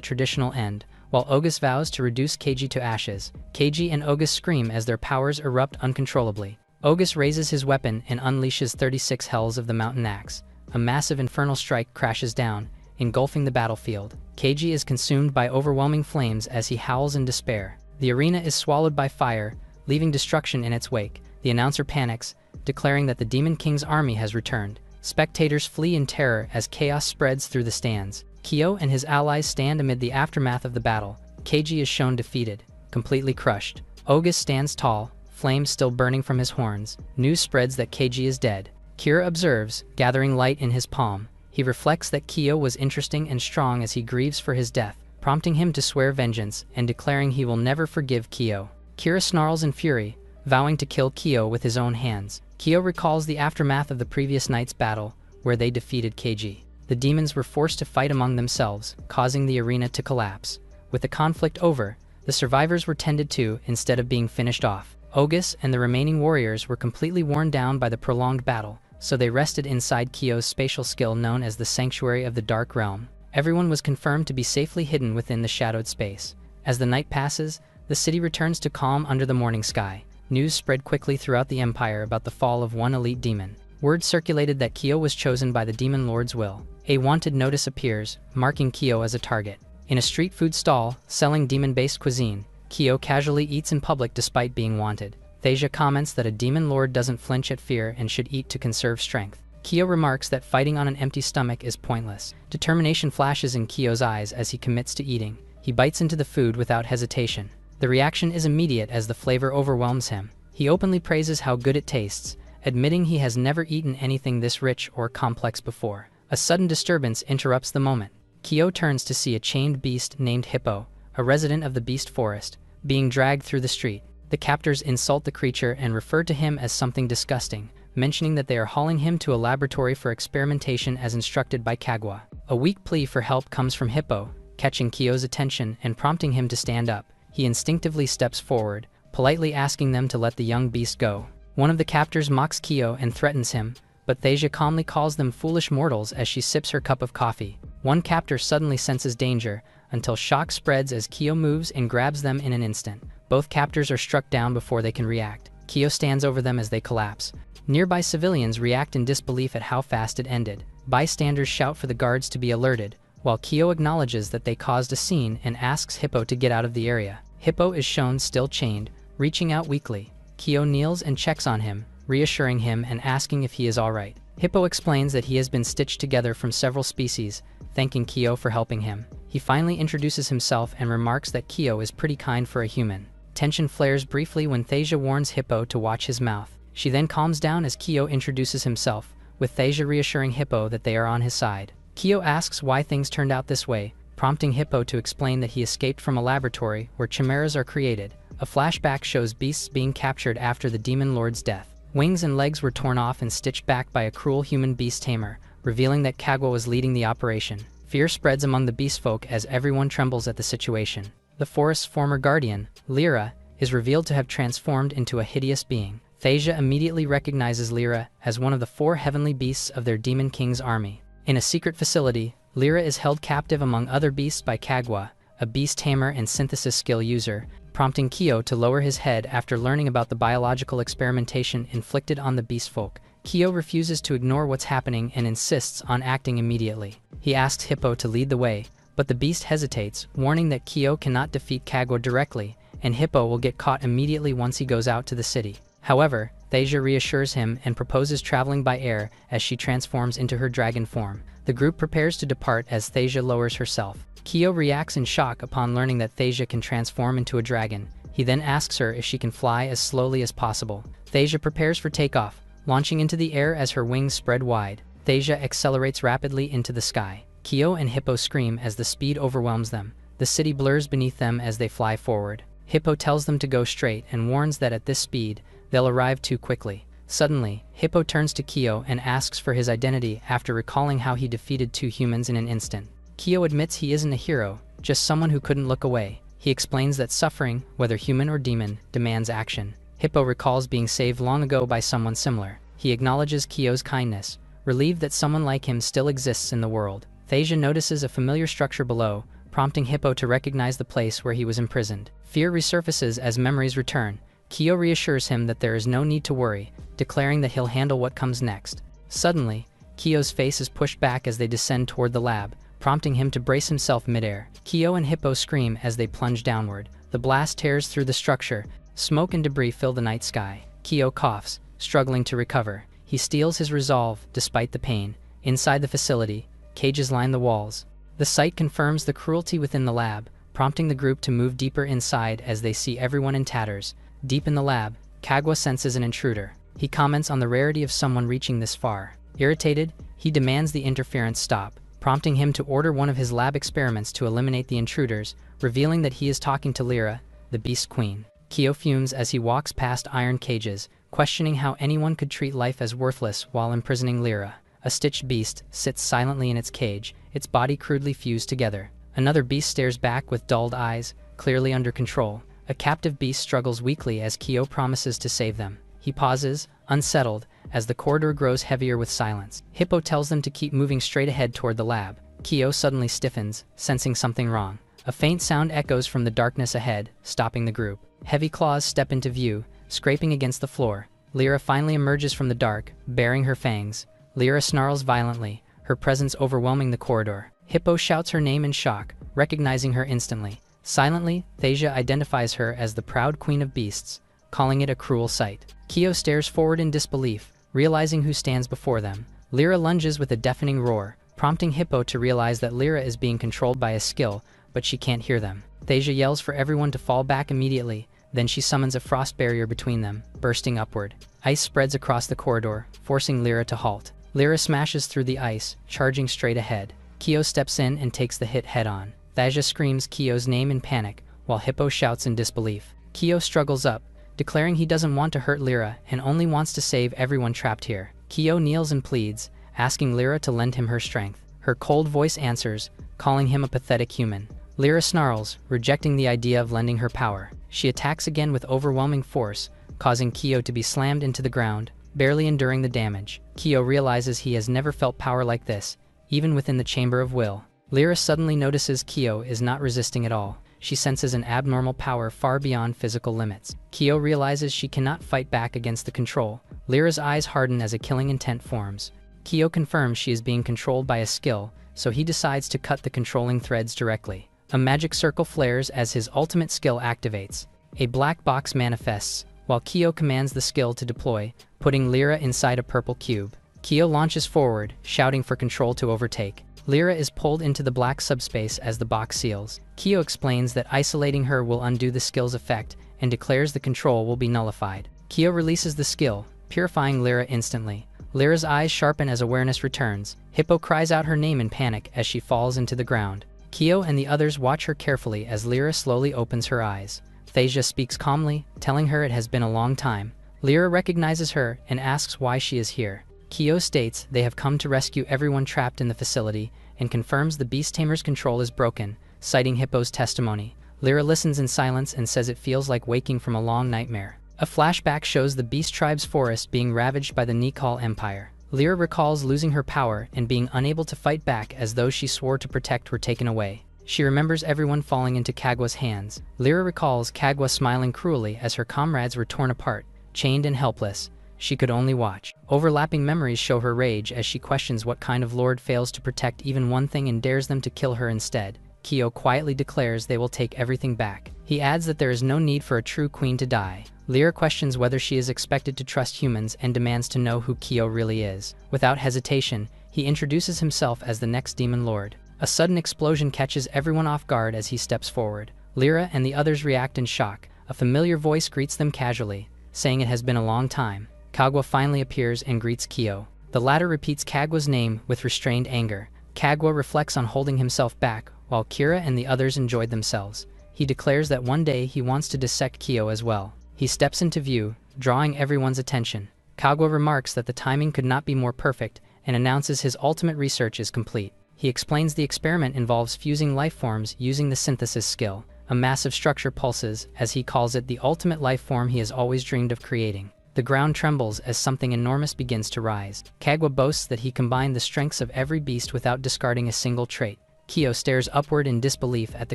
traditional end, while August vows to reduce Keiji to ashes. Keiji and August scream as their powers erupt uncontrollably. August raises his weapon and unleashes 36 hells of the mountain axe. A massive infernal strike crashes down, engulfing the battlefield. Keiji is consumed by overwhelming flames as he howls in despair. The arena is swallowed by fire, leaving destruction in its wake. The announcer panics, declaring that the Demon King's army has returned. Spectators flee in terror as chaos spreads through the stands. Kyo and his allies stand amid the aftermath of the battle. Keiji is shown defeated, completely crushed. August stands tall, flames still burning from his horns. News spreads that Keiji is dead. Kira observes, gathering light in his palm. He reflects that Kyo was interesting and strong as he grieves for his death, prompting him to swear vengeance and declaring he will never forgive Kyo. Kira snarls in fury, vowing to kill Kyo with his own hands. Kyo recalls the aftermath of the previous night's battle, where they defeated Keiji. The demons were forced to fight among themselves, causing the arena to collapse. With the conflict over, the survivors were tended to instead of being finished off. August and the remaining warriors were completely worn down by the prolonged battle, so they rested inside Kyo's spatial skill known as the Sanctuary of the Dark Realm. Everyone was confirmed to be safely hidden within the shadowed space. As the night passes, the city returns to calm under the morning sky. News spread quickly throughout the empire about the fall of one elite demon. Word circulated that Kyo was chosen by the Demon Lord's will. A wanted notice appears, marking Kyo as a target. In a street food stall, selling demon-based cuisine, Kyo casually eats in public despite being wanted. Thasia comments that a demon lord doesn't flinch at fear and should eat to conserve strength. Kyo remarks that fighting on an empty stomach is pointless. Determination flashes in Kyo's eyes as he commits to eating. He bites into the food without hesitation. The reaction is immediate as the flavor overwhelms him. He openly praises how good it tastes, admitting he has never eaten anything this rich or complex before. A sudden disturbance interrupts the moment. Kyo turns to see a chained beast named Hippo, a resident of the beast forest, being dragged through the street. The captors insult the creature and refer to him as something disgusting, mentioning that they are hauling him to a laboratory for experimentation as instructed by Kaguya. A weak plea for help comes from Hippo, catching Kyo's attention and prompting him to stand up. He instinctively steps forward, politely asking them to let the young beast go. One of the captors mocks Kyo and threatens him, but Thasia calmly calls them foolish mortals as she sips her cup of coffee. One captor suddenly senses danger, until shock spreads as Kyo moves and grabs them in an instant. Both captors are struck down before they can react. Kyo stands over them as they collapse. Nearby civilians react in disbelief at how fast it ended. Bystanders shout for the guards to be alerted, while Kyo acknowledges that they caused a scene and asks Hippo to get out of the area. Hippo is shown still chained, reaching out weakly. Kyo kneels and checks on him, reassuring him and asking if he is alright. Hippo explains that he has been stitched together from several species, thanking Kyo for helping him. He finally introduces himself and remarks that Kyo is pretty kind for a human. Tension flares briefly when Thasia warns Hippo to watch his mouth. She then calms down as Kyo introduces himself, with Thasia reassuring Hippo that they are on his side. Kyo asks why things turned out this way, prompting Hippo to explain that he escaped from a laboratory where chimeras are created. A flashback shows beasts being captured after the Demon Lord's death. Wings and legs were torn off and stitched back by a cruel human beast tamer, revealing that Kaguya was leading the operation. Fear spreads among the beast folk as everyone trembles at the situation. The forest's former guardian, Lyra, is revealed to have transformed into a hideous being. Thasia immediately recognizes Lyra as one of the 4 heavenly beasts of their Demon King's army. In a secret facility, Lyra is held captive among other beasts by Kaguya, a beast tamer and synthesis skill user, prompting Kyo to lower his head after learning about the biological experimentation inflicted on the beast folk. Kyo refuses to ignore what's happening and insists on acting immediately. He asks Hippo to lead the way, but the beast hesitates, warning that Kyo cannot defeat Kaguya directly, and Hippo will get caught immediately once he goes out to the city. However, Thasia reassures him and proposes traveling by air as she transforms into her dragon form. The group prepares to depart as Thasia lowers herself. Kyo reacts in shock upon learning that Thasia can transform into a dragon. He then asks her if she can fly as slowly as possible. Thasia prepares for takeoff, launching into the air as her wings spread wide. Thasia accelerates rapidly into the sky. Kyo and Hippo scream as the speed overwhelms them. The city blurs beneath them as they fly forward. Hippo tells them to go straight and warns that at this speed, they'll arrive too quickly. Suddenly, Hippo turns to Kyo and asks for his identity after recalling how he defeated 2 humans in an instant. Kyo admits he isn't a hero, just someone who couldn't look away. He explains that suffering, whether human or demon, demands action. Hippo recalls being saved long ago by someone similar. He acknowledges Kyo's kindness, relieved that someone like him still exists in the world. Thasia notices a familiar structure below, prompting Hippo to recognize the place where he was imprisoned. Fear resurfaces as memories return. Kyo reassures him that there is no need to worry, declaring that he'll handle what comes next. Suddenly, Kyo's face is pushed back as they descend toward the lab, prompting him to brace himself midair. Kyo and Hippo scream as they plunge downward. The blast tears through the structure. Smoke and debris fill the night sky. Kyo coughs, struggling to recover. He steels his resolve, despite the pain. Inside the facility, cages line the walls. The sight confirms the cruelty within the lab, prompting the group to move deeper inside as they see everyone in tatters. Deep in the lab, Kagwa senses an intruder. He comments on the rarity of someone reaching this far. Irritated, he demands the interference stop, prompting him to order one of his lab experiments to eliminate the intruders, revealing that he is talking to Lyra, the Beast Queen. Kyo fumes as he walks past iron cages, questioning how anyone could treat life as worthless while imprisoning Lyra. A stitched beast sits silently in its cage, its body crudely fused together. Another beast stares back with dulled eyes, clearly under control. A captive beast struggles weakly as Kyo promises to save them. He pauses, unsettled, as the corridor grows heavier with silence. Hippo tells them to keep moving straight ahead toward the lab. Kyo suddenly stiffens, sensing something wrong. A faint sound echoes from the darkness ahead, stopping the group. Heavy claws step into view, scraping against the floor. Lyra finally emerges from the dark, baring her fangs. Lyra snarls violently, her presence overwhelming the corridor. Hippo shouts her name in shock, recognizing her instantly. Silently, Thasia identifies her as the proud queen of beasts, calling it a cruel sight. Kyo stares forward in disbelief, realizing who stands before them. Lyra lunges with a deafening roar, prompting Hippo to realize that Lyra is being controlled by a skill, but she can't hear them. Thasia yells for everyone to fall back immediately, then she summons a frost barrier between them, bursting upward. Ice spreads across the corridor, forcing Lyra to halt. Lyra smashes through the ice, charging straight ahead. Kyo steps in and takes the hit head-on. Thasia screams Kyo's name in panic, while Hippo shouts in disbelief. Kyo struggles up, declaring he doesn't want to hurt Lyra and only wants to save everyone trapped here. Kyo kneels and pleads, asking Lyra to lend him her strength. Her cold voice answers, calling him a pathetic human. Lyra snarls, rejecting the idea of lending her power. She attacks again with overwhelming force, causing Kyo to be slammed into the ground, barely enduring the damage. Kyo realizes he has never felt power like this, even within the Chamber of Will. Lyra suddenly notices Kyo is not resisting at all. She senses an abnormal power far beyond physical limits. Kyo realizes she cannot fight back against the control. Lyra's eyes harden as a killing intent forms. Kyo confirms she is being controlled by a skill, so he decides to cut the controlling threads directly. A magic circle flares as his ultimate skill activates. A black box manifests, while Kyo commands the skill to deploy, putting Lyra inside a purple cube. Kyo launches forward, shouting for control to overtake. Lyra is pulled into the black subspace as the box seals. Kyo explains that isolating her will undo the skill's effect and declares the control will be nullified. Kyo releases the skill, purifying Lyra instantly. Lyra's eyes sharpen as awareness returns. Hippo cries out her name in panic as she falls into the ground. Kyo and the others watch her carefully as Lyra slowly opens her eyes. Thasia speaks calmly, telling her it has been a long time. Lyra recognizes her and asks why she is here. Kyo states they have come to rescue everyone trapped in the facility and confirms the Beast Tamer's control is broken, citing Hippo's testimony. Lyra listens in silence and says it feels like waking from a long nightmare. A flashback shows the Beast Tribe's forest being ravaged by the Nikal Empire. Lyra recalls losing her power and being unable to fight back as those she swore to protect were taken away. She remembers everyone falling into Kagwa's hands. Lyra recalls Kagwa smiling cruelly as her comrades were torn apart, chained and helpless. She could only watch. Overlapping memories show her rage as she questions what kind of lord fails to protect even one thing and dares them to kill her instead. Kyo quietly declares they will take everything back. He adds that there is no need for a true queen to die. Lyra questions whether she is expected to trust humans and demands to know who Kyo really is. Without hesitation, he introduces himself as the next demon lord. A sudden explosion catches everyone off guard as he steps forward. Lyra and the others react in shock. A familiar voice greets them casually, saying it has been a long time. Kagwa finally appears and greets Kyo. The latter repeats Kagwa's name with restrained anger. Kagwa reflects on holding himself back, while Kira and the others enjoyed themselves. He declares that one day he wants to dissect Kyo as well. He steps into view, drawing everyone's attention. Kagwa remarks that the timing could not be more perfect and announces his ultimate research is complete. He explains the experiment involves fusing life forms using the synthesis skill. A massive structure pulses, as he calls it, the ultimate life form he has always dreamed of creating. The ground trembles as something enormous begins to rise. Kagwa boasts that he combined the strengths of every beast without discarding a single trait. Kyo stares upward in disbelief at the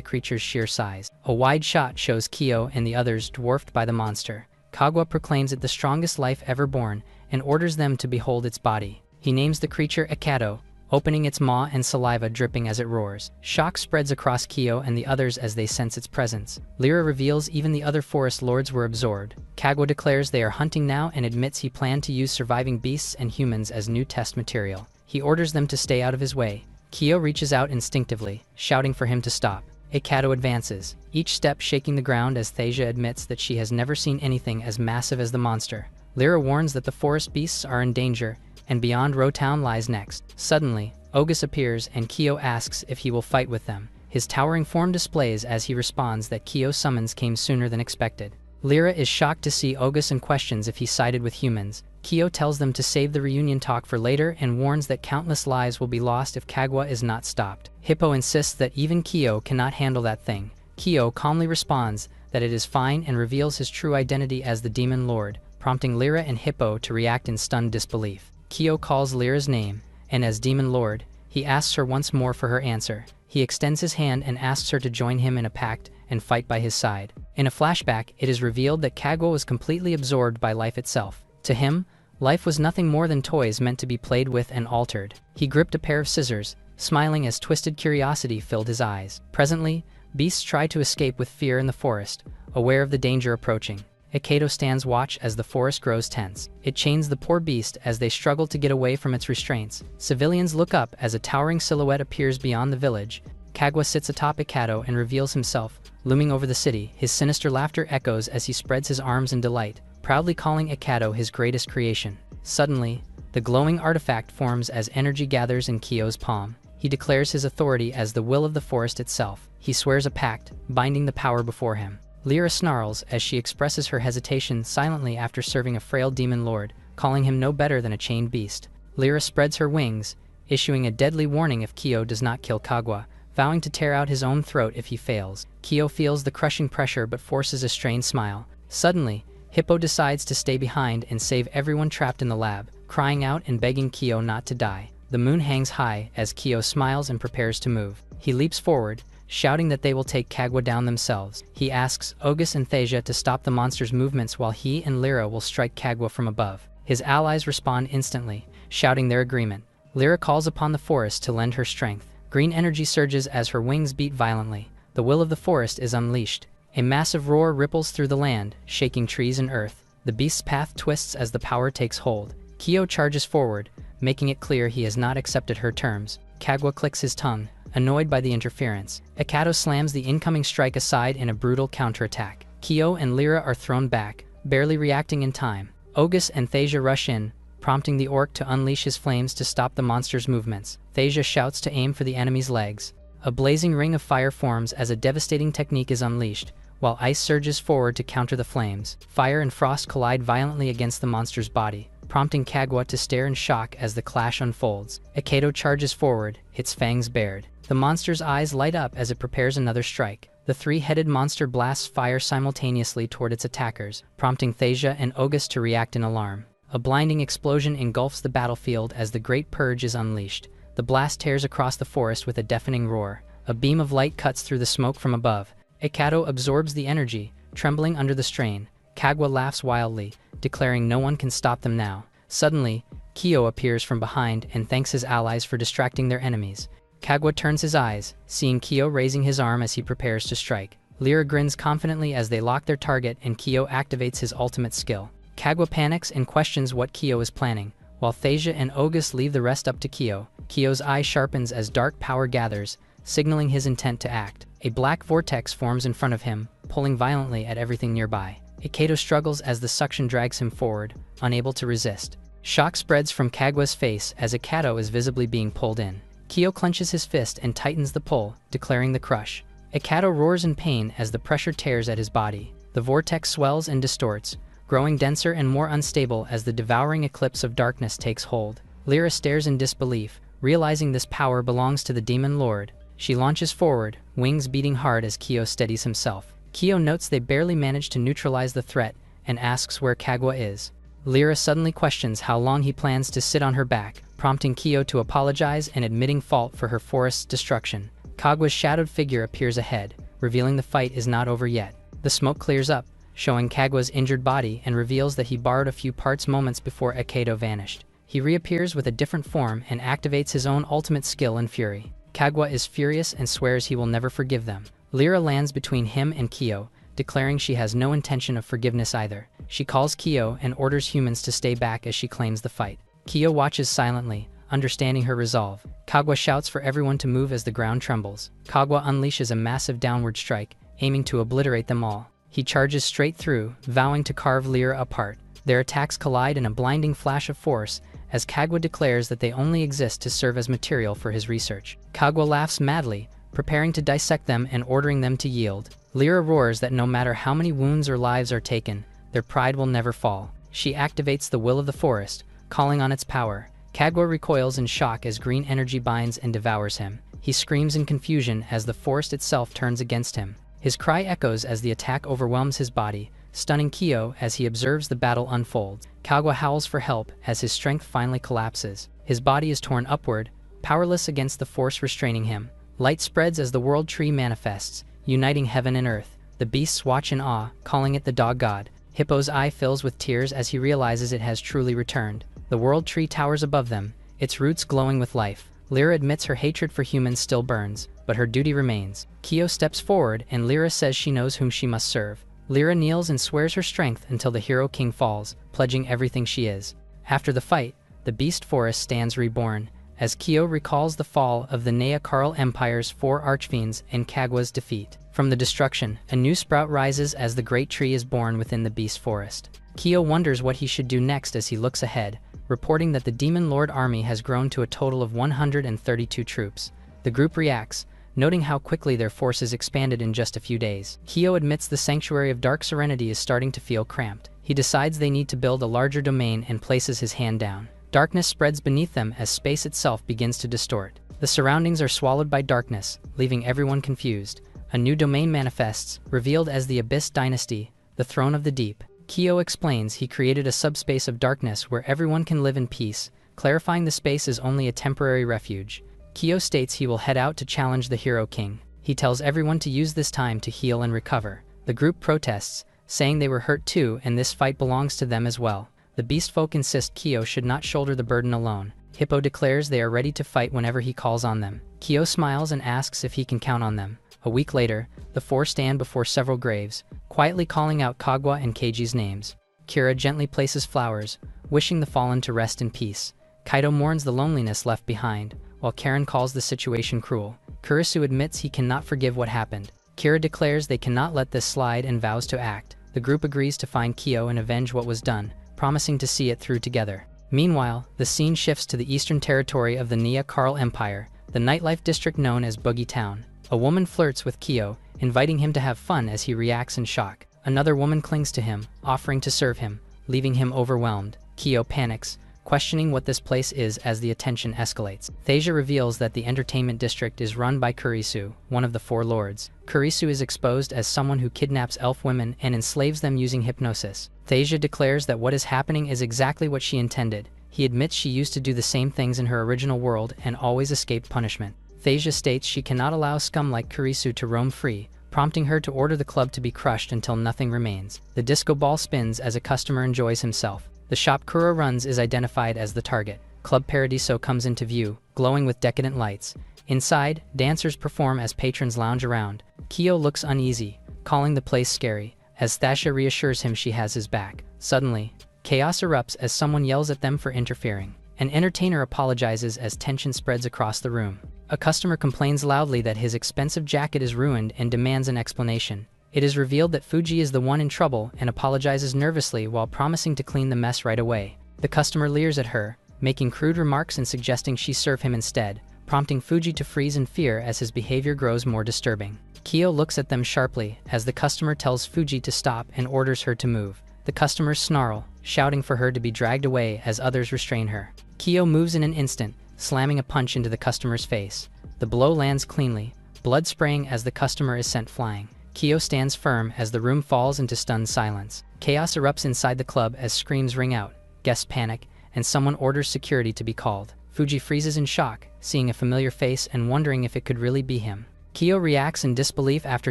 creature's sheer size. A wide shot shows Kyo and the others dwarfed by the monster. Kagwa proclaims it the strongest life ever born and orders them to behold its body. He names the creature Ekado, opening its maw and saliva dripping as it roars. Shock spreads across Kyo and the others as they sense its presence. Lyra reveals even the other forest lords were absorbed. Kagwa declares they are hunting now and admits he planned to use surviving beasts and humans as new test material. He orders them to stay out of his way. Kyo reaches out instinctively, shouting for him to stop. Ekado advances, each step shaking the ground as Thasia admits that she has never seen anything as massive as the monster. Lyra warns that the forest beasts are in danger, and beyond Rotown lies next. Suddenly, Ogus appears and Kyo asks if he will fight with them. His towering form displays as he responds that Kyo's summons came sooner than expected. Lyra is shocked to see Ogus and questions if he sided with humans. Kyo tells them to save the reunion talk for later and warns that countless lives will be lost if Kagwa is not stopped. Hippo insists that even Kyo cannot handle that thing. Kyo calmly responds that it is fine and reveals his true identity as the Demon Lord, prompting Lyra and Hippo to react in stunned disbelief. Kyo calls Lyra's name, and as Demon Lord, he asks her once more for her answer. He extends his hand and asks her to join him in a pact and fight by his side. In a flashback, it is revealed that Kagwa was completely absorbed by life itself. To him, life was nothing more than toys meant to be played with and altered. He gripped a pair of scissors, smiling as twisted curiosity filled his eyes. Presently, beasts try to escape with fear in the forest, aware of the danger approaching. Ekado stands watch as the forest grows tense. It chains the poor beast as they struggle to get away from its restraints. Civilians look up as a towering silhouette appears beyond the village. Kagwa sits atop Ekado and reveals himself, looming over the city. His sinister laughter echoes as he spreads his arms in delight, proudly calling Ekado his greatest creation. Suddenly, the glowing artifact forms as energy gathers in Kyo's palm. He declares his authority as the will of the forest itself. He swears a pact, binding the power before him. Lyra snarls as she expresses her hesitation silently after serving a frail demon lord, calling him no better than a chained beast. Lyra spreads her wings, issuing a deadly warning if Kyo does not kill Kagwa, vowing to tear out his own throat if he fails. Kyo feels the crushing pressure but forces a strained smile. Suddenly, Hippo decides to stay behind and save everyone trapped in the lab, crying out and begging Kyo not to die. The moon hangs high as Kyo smiles and prepares to move. He leaps forward, shouting that they will take Kagwa down themselves. He asks Ogus and Thasia to stop the monster's movements while he and Lyra will strike Kagwa from above. His allies respond instantly, shouting their agreement. Lyra calls upon the forest to lend her strength. Green energy surges as her wings beat violently. The will of the forest is unleashed. A massive roar ripples through the land, shaking trees and earth. The beast's path twists as the power takes hold. Kyo charges forward, making it clear he has not accepted her terms. Kagwa clicks his tongue, annoyed by the interference. Ekado slams the incoming strike aside in a brutal counterattack. Kyo and Lyra are thrown back, barely reacting in time. Ogus and Thasia rush in, prompting the orc to unleash his flames to stop the monster's movements. Thasia shouts to aim for the enemy's legs. A blazing ring of fire forms as a devastating technique is unleashed, while ice surges forward to counter the flames. Fire and frost collide violently against the monster's body, prompting Kagwa to stare in shock as the clash unfolds. Ekado charges forward, its fangs bared. The monster's eyes light up as it prepares another strike. The three-headed monster blasts fire simultaneously toward its attackers, prompting Thasia and Ogus to react in alarm. A blinding explosion engulfs the battlefield as the Great Purge is unleashed. The blast tears across the forest with a deafening roar. A beam of light cuts through the smoke from above. Ekado absorbs the energy, trembling under the strain. Kagwa laughs wildly, declaring no one can stop them now. Suddenly, Kyo appears from behind and thanks his allies for distracting their enemies. Kagwa turns his eyes, seeing Kyo raising his arm as he prepares to strike. Lyra grins confidently as they lock their target and Kyo activates his ultimate skill. Kagwa panics and questions what Kyo is planning, while Thasia and Ogus leave the rest up to Kyo. Kyo's eye sharpens as dark power gathers, signaling his intent to act. A black vortex forms in front of him, pulling violently at everything nearby. Ekado struggles as the suction drags him forward, unable to resist. Shock spreads from Kagwa's face as Ekado is visibly being pulled in. Kyo clenches his fist and tightens the pull, declaring the crush. Ekado roars in pain as the pressure tears at his body. The vortex swells and distorts, growing denser and more unstable as the devouring eclipse of darkness takes hold. Lyra stares in disbelief, Realizing this power belongs to the demon lord, she launches forward, wings beating hard as Kyo steadies himself. Kyo notes they barely manage to neutralize the threat and asks where Kagwa is. Lyra suddenly questions how long he plans to sit on her back, prompting Kyo to apologize and admitting fault for her forest's destruction. Kagwa's shadowed figure appears ahead, revealing the fight is not over yet. The smoke clears up, showing Kagwa's injured body and reveals that he borrowed a few parts moments before Akedo vanished. He reappears with a different form and activates his own ultimate skill in fury. Kagwa is furious and swears he will never forgive them. Lyra lands between him and Kyo, declaring she has no intention of forgiveness either. She calls Kyo and orders humans to stay back as she claims the fight. Kyo watches silently, understanding her resolve. Kagwa shouts for everyone to move as the ground trembles. Kagwa unleashes a massive downward strike, aiming to obliterate them all. He charges straight through, vowing to carve Lyra apart. Their attacks collide in a blinding flash of force, as Kagwa declares that they only exist to serve as material for his research. Kagwa laughs madly, preparing to dissect them and ordering them to yield. Lyra roars that no matter how many wounds or lives are taken, their pride will never fall. She activates the will of the forest, calling on its power. Kagwa recoils in shock as green energy binds and devours him. He screams in confusion as the forest itself turns against him. His cry echoes as the attack overwhelms his body, stunning Kyo as he observes the battle unfold. Kagwa howls for help as his strength finally collapses. His body is torn upward, powerless against the force restraining him. Light spreads as the world tree manifests, uniting heaven and earth. The beasts watch in awe, calling it the dog god. Hippo's eye fills with tears as he realizes it has truly returned. The world tree towers above them, its roots glowing with life. Lyra admits her hatred for humans still burns, but her duty remains. Kyo steps forward and Lyra says she knows whom she must serve. Lyra kneels and swears her strength until the hero king falls, pledging everything she is. After the fight, the beast forest stands reborn, as Kyo recalls the fall of the Nea-Karl Empire's 4 archfiends and Kagwa's defeat. From the destruction, a new sprout rises as the great tree is born within the beast forest. Kyo wonders what he should do next as he looks ahead, reporting that the Demon Lord army has grown to a total of 132 troops. The group reacts, noting how quickly their forces expanded in just a few days. Kyo admits the Sanctuary of Dark Serenity is starting to feel cramped. He decides they need to build a larger domain and places his hand down. Darkness spreads beneath them as space itself begins to distort. The surroundings are swallowed by darkness, leaving everyone confused. A new domain manifests, revealed as the Abyss Dynasty, the Throne of the Deep. Kyo explains he created a subspace of darkness where everyone can live in peace, clarifying the space is only a temporary refuge. Kyo states he will head out to challenge the Hero King. He tells everyone to use this time to heal and recover. The group protests, saying they were hurt too and this fight belongs to them as well. The beast folk insist Kyo should not shoulder the burden alone. Hippo declares they are ready to fight whenever he calls on them. Kyo smiles and asks if he can count on them. A week later, the 4 stand before several graves, quietly calling out Kagwa and Keiji's names. Kira gently places flowers, wishing the fallen to rest in peace. Kaido mourns the loneliness left behind, while Karen calls the situation cruel. Kurisu admits he cannot forgive what happened. Kira declares they cannot let this slide and vows to act. The group agrees to find Kyo and avenge what was done, promising to see it through together. Meanwhile, the scene shifts to the eastern territory of the Nea-Karl Empire, the nightlife district known as Boogie Town. A woman flirts with Kyo, inviting him to have fun as he reacts in shock. Another woman clings to him, offering to serve him, leaving him overwhelmed. Kyo panics, questioning what this place is as the attention escalates. Thasia reveals that the entertainment district is run by Kurisu, one of the 4 lords. Kurisu is exposed as someone who kidnaps elf women and enslaves them using hypnosis. Thasia declares that what is happening is exactly what she intended. He admits she used to do the same things in her original world and always escaped punishment. Thasia states she cannot allow scum like Kurisu to roam free, prompting her to order the club to be crushed until nothing remains. The disco ball spins as a customer enjoys himself. The shop Kuro runs is identified as the target. Club Paradiso comes into view, glowing with decadent lights. Inside, dancers perform as patrons lounge around. Kyo looks uneasy, calling the place scary, as Thasia reassures him she has his back. Suddenly, chaos erupts as someone yells at them for interfering. An entertainer apologizes as tension spreads across the room. A customer complains loudly that his expensive jacket is ruined and demands an explanation. It is revealed that Fuji is the one in trouble and apologizes nervously while promising to clean the mess right away. The customer leers at her, making crude remarks and suggesting she serve him instead, prompting Fuji to freeze in fear as his behavior grows more disturbing. Kyo looks at them sharply as the customer tells Fuji to stop and orders her to move. The customers snarl, shouting for her to be dragged away as others restrain her. Kyo moves in an instant, slamming a punch into the customer's face. The blow lands cleanly, blood spraying as the customer is sent flying. Kyo stands firm as the room falls into stunned silence. Chaos erupts inside the club as screams ring out, guests panic, and someone orders security to be called. Fuji freezes in shock, seeing a familiar face and wondering if it could really be him. Kyo reacts in disbelief after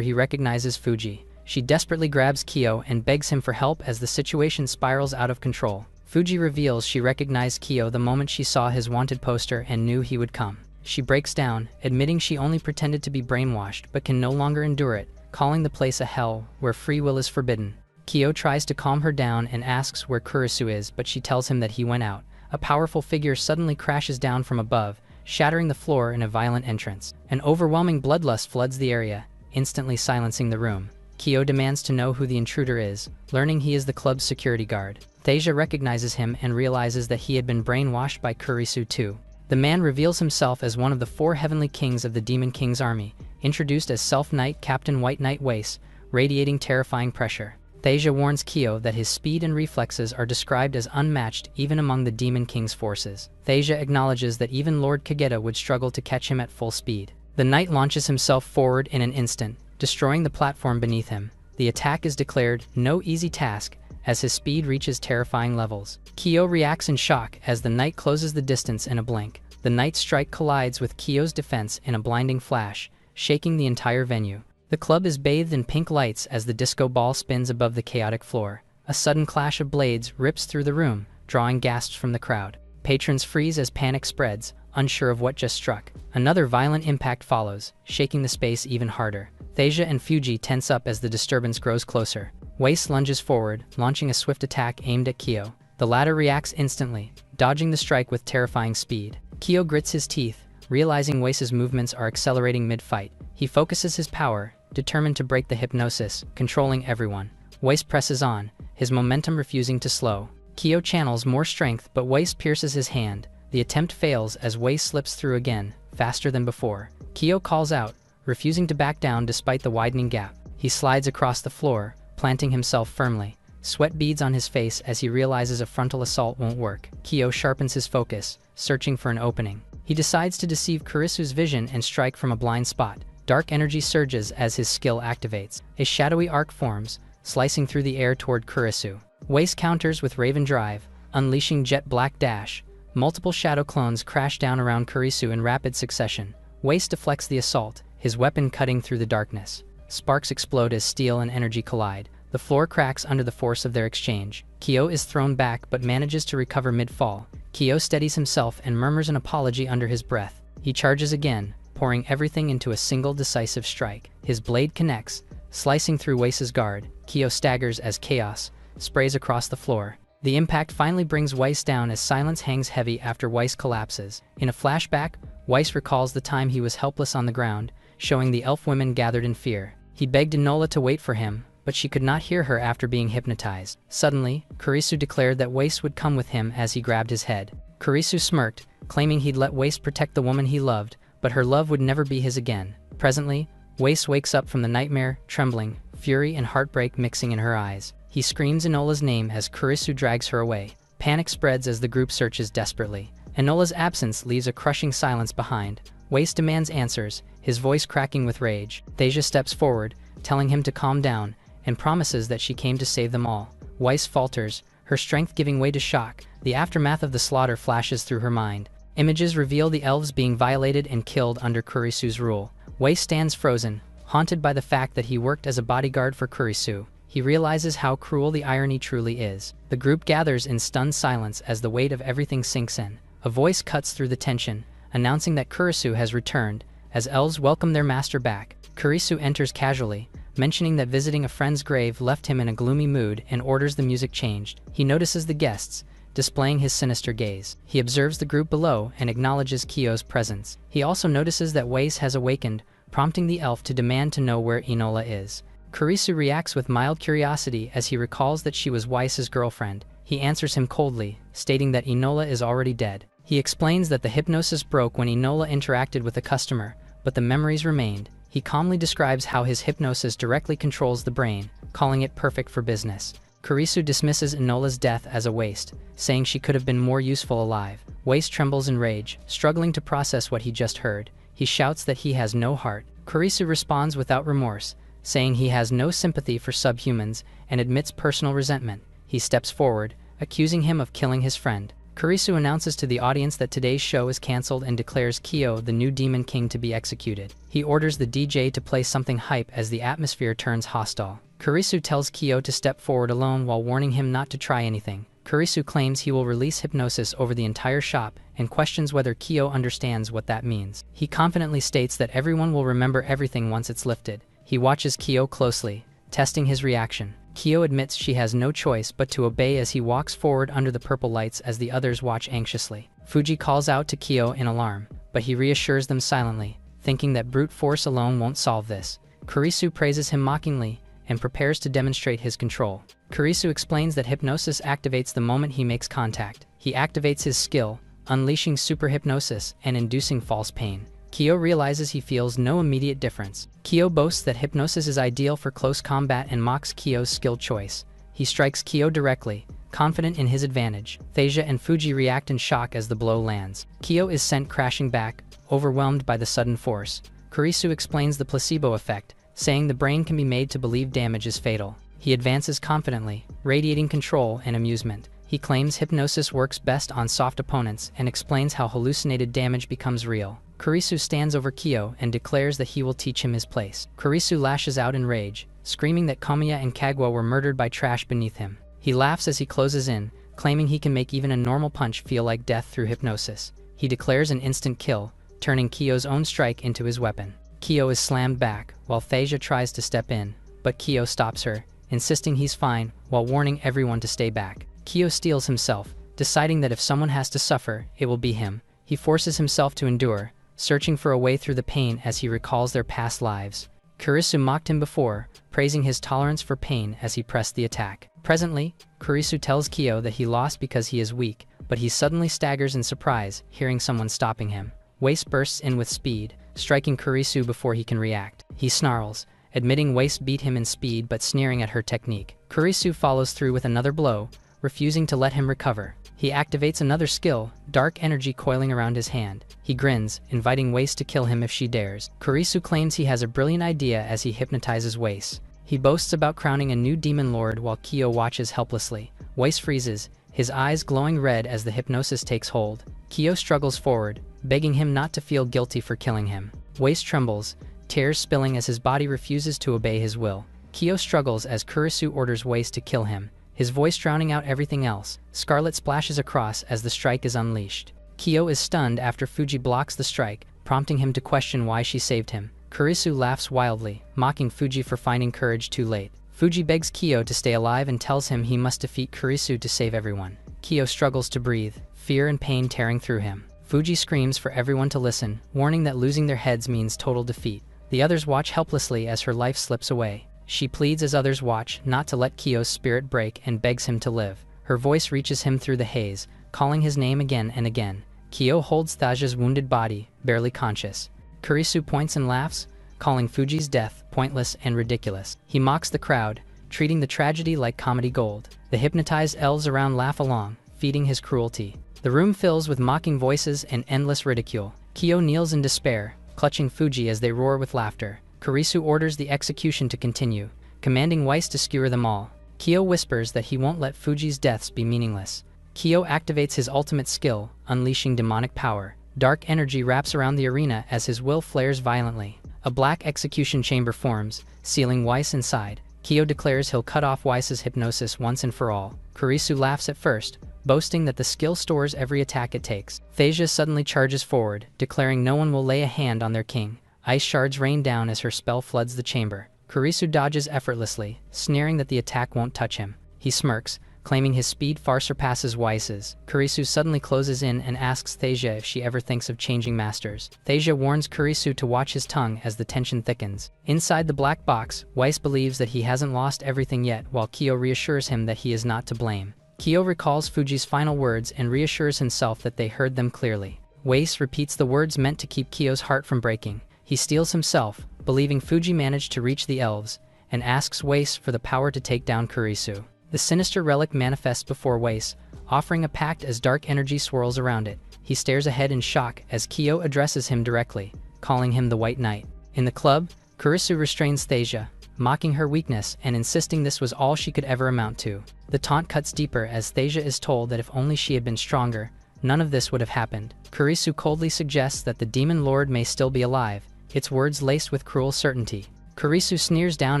he recognizes Fuji. She desperately grabs Kyo and begs him for help as the situation spirals out of control. Fuji reveals she recognized Kyo the moment she saw his wanted poster and knew he would come. She breaks down, admitting she only pretended to be brainwashed but can no longer endure it, calling the place a hell where free will is forbidden. Kyo tries to calm her down and asks where Kurisu is, but she tells him that he went out. A powerful figure suddenly crashes down from above, shattering the floor in a violent entrance. An overwhelming bloodlust floods the area, instantly silencing the room. Kyo demands to know who the intruder is, learning he is the club's security guard. Thasia recognizes him and realizes that he had been brainwashed by Kurisu too. The man reveals himself as one of the 4 heavenly kings of the Demon King's army, introduced as Self-Knight Captain White Knight Wace, radiating terrifying pressure. Thasia warns Kyo that his speed and reflexes are described as unmatched even among the Demon King's forces. Thasia acknowledges that even Lord Kageta would struggle to catch him at full speed. The knight launches himself forward in an instant, destroying the platform beneath him. The attack is declared no easy task, as his speed reaches terrifying levels. Kyo reacts in shock as the knight closes the distance in a blink. The knight's strike collides with Kyo's defense in a blinding flash, shaking the entire venue. The club is bathed in pink lights as the disco ball spins above the chaotic floor. A sudden clash of blades rips through the room, drawing gasps from the crowd. Patrons freeze as panic spreads, unsure of what just struck. Another violent impact follows, shaking the space even harder. Thasia and Fuji tense up as the disturbance grows closer. Wace lunges forward, launching a swift attack aimed at Kyo. The latter reacts instantly, dodging the strike with terrifying speed. Kyo grits his teeth, realizing Wace's movements are accelerating mid-fight. He focuses his power, determined to break the hypnosis, controlling everyone. Wace presses on, his momentum refusing to slow. Kyo channels more strength, but Wace pierces his hand. The attempt fails as Wace slips through again, faster than before. Kyo calls out, refusing to back down despite the widening gap. He slides across the floor, planting himself firmly. Sweat beads on his face as he realizes a frontal assault won't work. Kyo sharpens his focus, searching for an opening. He decides to deceive Kurisu's vision and strike from a blind spot. Dark energy surges as his skill activates. A shadowy arc forms, slicing through the air toward Kurisu. Wace counters with Raven Drive, unleashing Jet Black Dash. Multiple shadow clones crash down around Kurisu in rapid succession. Wace deflects the assault, his weapon cutting through the darkness. Sparks explode as steel and energy collide. The floor cracks under the force of their exchange. Kyo is thrown back but manages to recover mid-fall. Kyo steadies himself and murmurs an apology under his breath. He charges again, pouring everything into a single decisive strike. His blade connects, slicing through Wace's guard. Kyo staggers as chaos sprays across the floor. The impact finally brings Wace down as silence hangs heavy after Wace collapses. In a flashback, Wace recalls the time he was helpless on the ground, showing the elf women gathered in fear. He begged Enola to wait for him, but she could not hear her after being hypnotized. Suddenly, Kurisu declared that Wace would come with him as he grabbed his head. Kurisu smirked, claiming he'd let Wace protect the woman he loved, but her love would never be his again. Presently, Wace wakes up from the nightmare, trembling, fury and heartbreak mixing in her eyes. He screams Enola's name as Kurisu drags her away. Panic spreads as the group searches desperately. Enola's absence leaves a crushing silence behind. Wace demands answers, his voice cracking with rage. Thasia steps forward, telling him to calm down, and promises that she came to save them all. Wace falters, her strength giving way to shock. The aftermath of the slaughter flashes through her mind. Images reveal the elves being violated and killed under Kurisu's rule. Wace stands frozen, haunted by the fact that he worked as a bodyguard for Kurisu. He realizes how cruel the irony truly is. The group gathers in stunned silence as the weight of everything sinks in. A voice cuts through the tension, announcing that Kurisu has returned, as elves welcome their master back. Kurisu enters casually, mentioning that visiting a friend's grave left him in a gloomy mood and orders the music changed. He notices the guests, displaying his sinister gaze. He observes the group below and acknowledges Kyo's presence. He also notices that Wace has awakened, prompting the elf to demand to know where Enola is. Kurisu reacts with mild curiosity as he recalls that she was Wace's girlfriend. He answers him coldly, stating that Enola is already dead. He explains that the hypnosis broke when Enola interacted with a customer, but the memories remained. He calmly describes how his hypnosis directly controls the brain, calling it perfect for business. Kurisu dismisses Enola's death as a waste, saying she could have been more useful alive. Weiss trembles in rage, struggling to process what he just heard. He shouts that he has no heart. Kurisu responds without remorse, saying he has no sympathy for subhumans and admits personal resentment. He steps forward, accusing him of killing his friend. Kurisu announces to the audience that today's show is cancelled and declares Kyo the new Demon King to be executed. He orders the DJ to play something hype as the atmosphere turns hostile. Kurisu tells Kyo to step forward alone while warning him not to try anything. Kurisu claims he will release hypnosis over the entire shop and questions whether Kyo understands what that means. He confidently states that everyone will remember everything once it's lifted. He watches Kyo closely, testing his reaction. Kyo admits she has no choice but to obey as he walks forward under the purple lights as the others watch anxiously. Fuji calls out to Kyo in alarm, but he reassures them silently, thinking that brute force alone won't solve this. Kurisu praises him mockingly and prepares to demonstrate his control. Kurisu explains that hypnosis activates the moment he makes contact. He activates his skill, unleashing super hypnosis and inducing false pain. Kyo realizes he feels no immediate difference. Kyo boasts that hypnosis is ideal for close combat and mocks Kyo's skill choice. He strikes Kyo directly, confident in his advantage. Thasia and Fuji react in shock as the blow lands. Kyo is sent crashing back, overwhelmed by the sudden force. Kurisu explains the placebo effect, saying the brain can be made to believe damage is fatal. He advances confidently, radiating control and amusement. He claims hypnosis works best on soft opponents and explains how hallucinated damage becomes real. Kurisu stands over Kyo and declares that he will teach him his place. Kurisu lashes out in rage, screaming that Komiya and Kagwa were murdered by trash beneath him. He laughs as he closes in, claiming he can make even a normal punch feel like death through hypnosis. He declares an instant kill, turning Kyo's own strike into his weapon. Kyo is slammed back, while Thasia tries to step in, but Kyo stops her, insisting he's fine, while warning everyone to stay back. Kyo steels himself, deciding that if someone has to suffer, it will be him. He forces himself to endure, searching for a way through the pain as he recalls their past lives. Kurisu mocked him before, praising his tolerance for pain as he pressed the attack. Presently, Kurisu tells Kyo that he lost because he is weak, but he suddenly staggers in surprise, hearing someone stopping him. Weiss bursts in with speed, striking Kurisu before he can react. He snarls, admitting Weiss beat him in speed but sneering at her technique. Kurisu follows through with another blow, refusing to let him recover. He activates another skill, dark energy coiling around his hand. He grins, inviting Weiss to kill him if she dares. Kurisu claims he has a brilliant idea as he hypnotizes Weiss. He boasts about crowning a new demon lord while Kyo watches helplessly. Weiss freezes, his eyes glowing red as the hypnosis takes hold. Kyo struggles forward, begging him not to feel guilty for killing him. Weiss trembles, tears spilling as his body refuses to obey his will. Kyo struggles as Kurisu orders Weiss to kill him, his voice drowning out everything else. Scarlet splashes across as the strike is unleashed. Kyo is stunned after Fuji blocks the strike, prompting him to question why she saved him. Kurisu laughs wildly, mocking Fuji for finding courage too late. Fuji begs Kyo to stay alive and tells him he must defeat Kurisu to save everyone. Kyo struggles to breathe, fear and pain tearing through him. Fuji screams for everyone to listen, warning that losing their heads means total defeat. The others watch helplessly as her life slips away. She pleads as others watch not to let Kyo's spirit break and begs him to live. Her voice reaches him through the haze, calling his name again and again. Kyo holds Thasia's wounded body, barely conscious. Kurisu points and laughs, calling Fuji's death pointless and ridiculous. He mocks the crowd, treating the tragedy like comedy gold. The hypnotized elves around laugh along, feeding his cruelty. The room fills with mocking voices and endless ridicule. Kyo kneels in despair, clutching Fuji as they roar with laughter. Kurisu orders the execution to continue, commanding Weiss to skewer them all. Kyo whispers that he won't let Fuji's deaths be meaningless. Kyo activates his ultimate skill, unleashing demonic power. Dark energy wraps around the arena as his will flares violently. A black execution chamber forms, sealing Weiss inside. Kyo declares he'll cut off Weiss's hypnosis once and for all. Kurisu laughs at first, boasting that the skill stores every attack it takes. Thasia suddenly charges forward, declaring no one will lay a hand on their king. Ice shards rain down as her spell floods the chamber. Kurisu dodges effortlessly, sneering that the attack won't touch him. He smirks, claiming his speed far surpasses Weiss's. Kurisu suddenly closes in and asks Thasia if she ever thinks of changing masters. Thasia warns Kurisu to watch his tongue as the tension thickens. Inside the black box, Weiss believes that he hasn't lost everything yet, while Kyo reassures him that he is not to blame. Kyo recalls Fuji's final words and reassures himself that they heard them clearly. Weiss repeats the words meant to keep Kyo's heart from breaking. He steels himself, believing Fuji managed to reach the elves, and asks Weiss for the power to take down Kurisu. The sinister relic manifests before Weiss, offering a pact as dark energy swirls around it. He stares ahead in shock as Kyo addresses him directly, calling him the White Knight. In the club, Kurisu restrains Thasia, mocking her weakness and insisting this was all she could ever amount to. The taunt cuts deeper as Thasia is told that if only she had been stronger, none of this would have happened. Kurisu coldly suggests that the demon lord may still be alive, its words laced with cruel certainty. Kurisu sneers down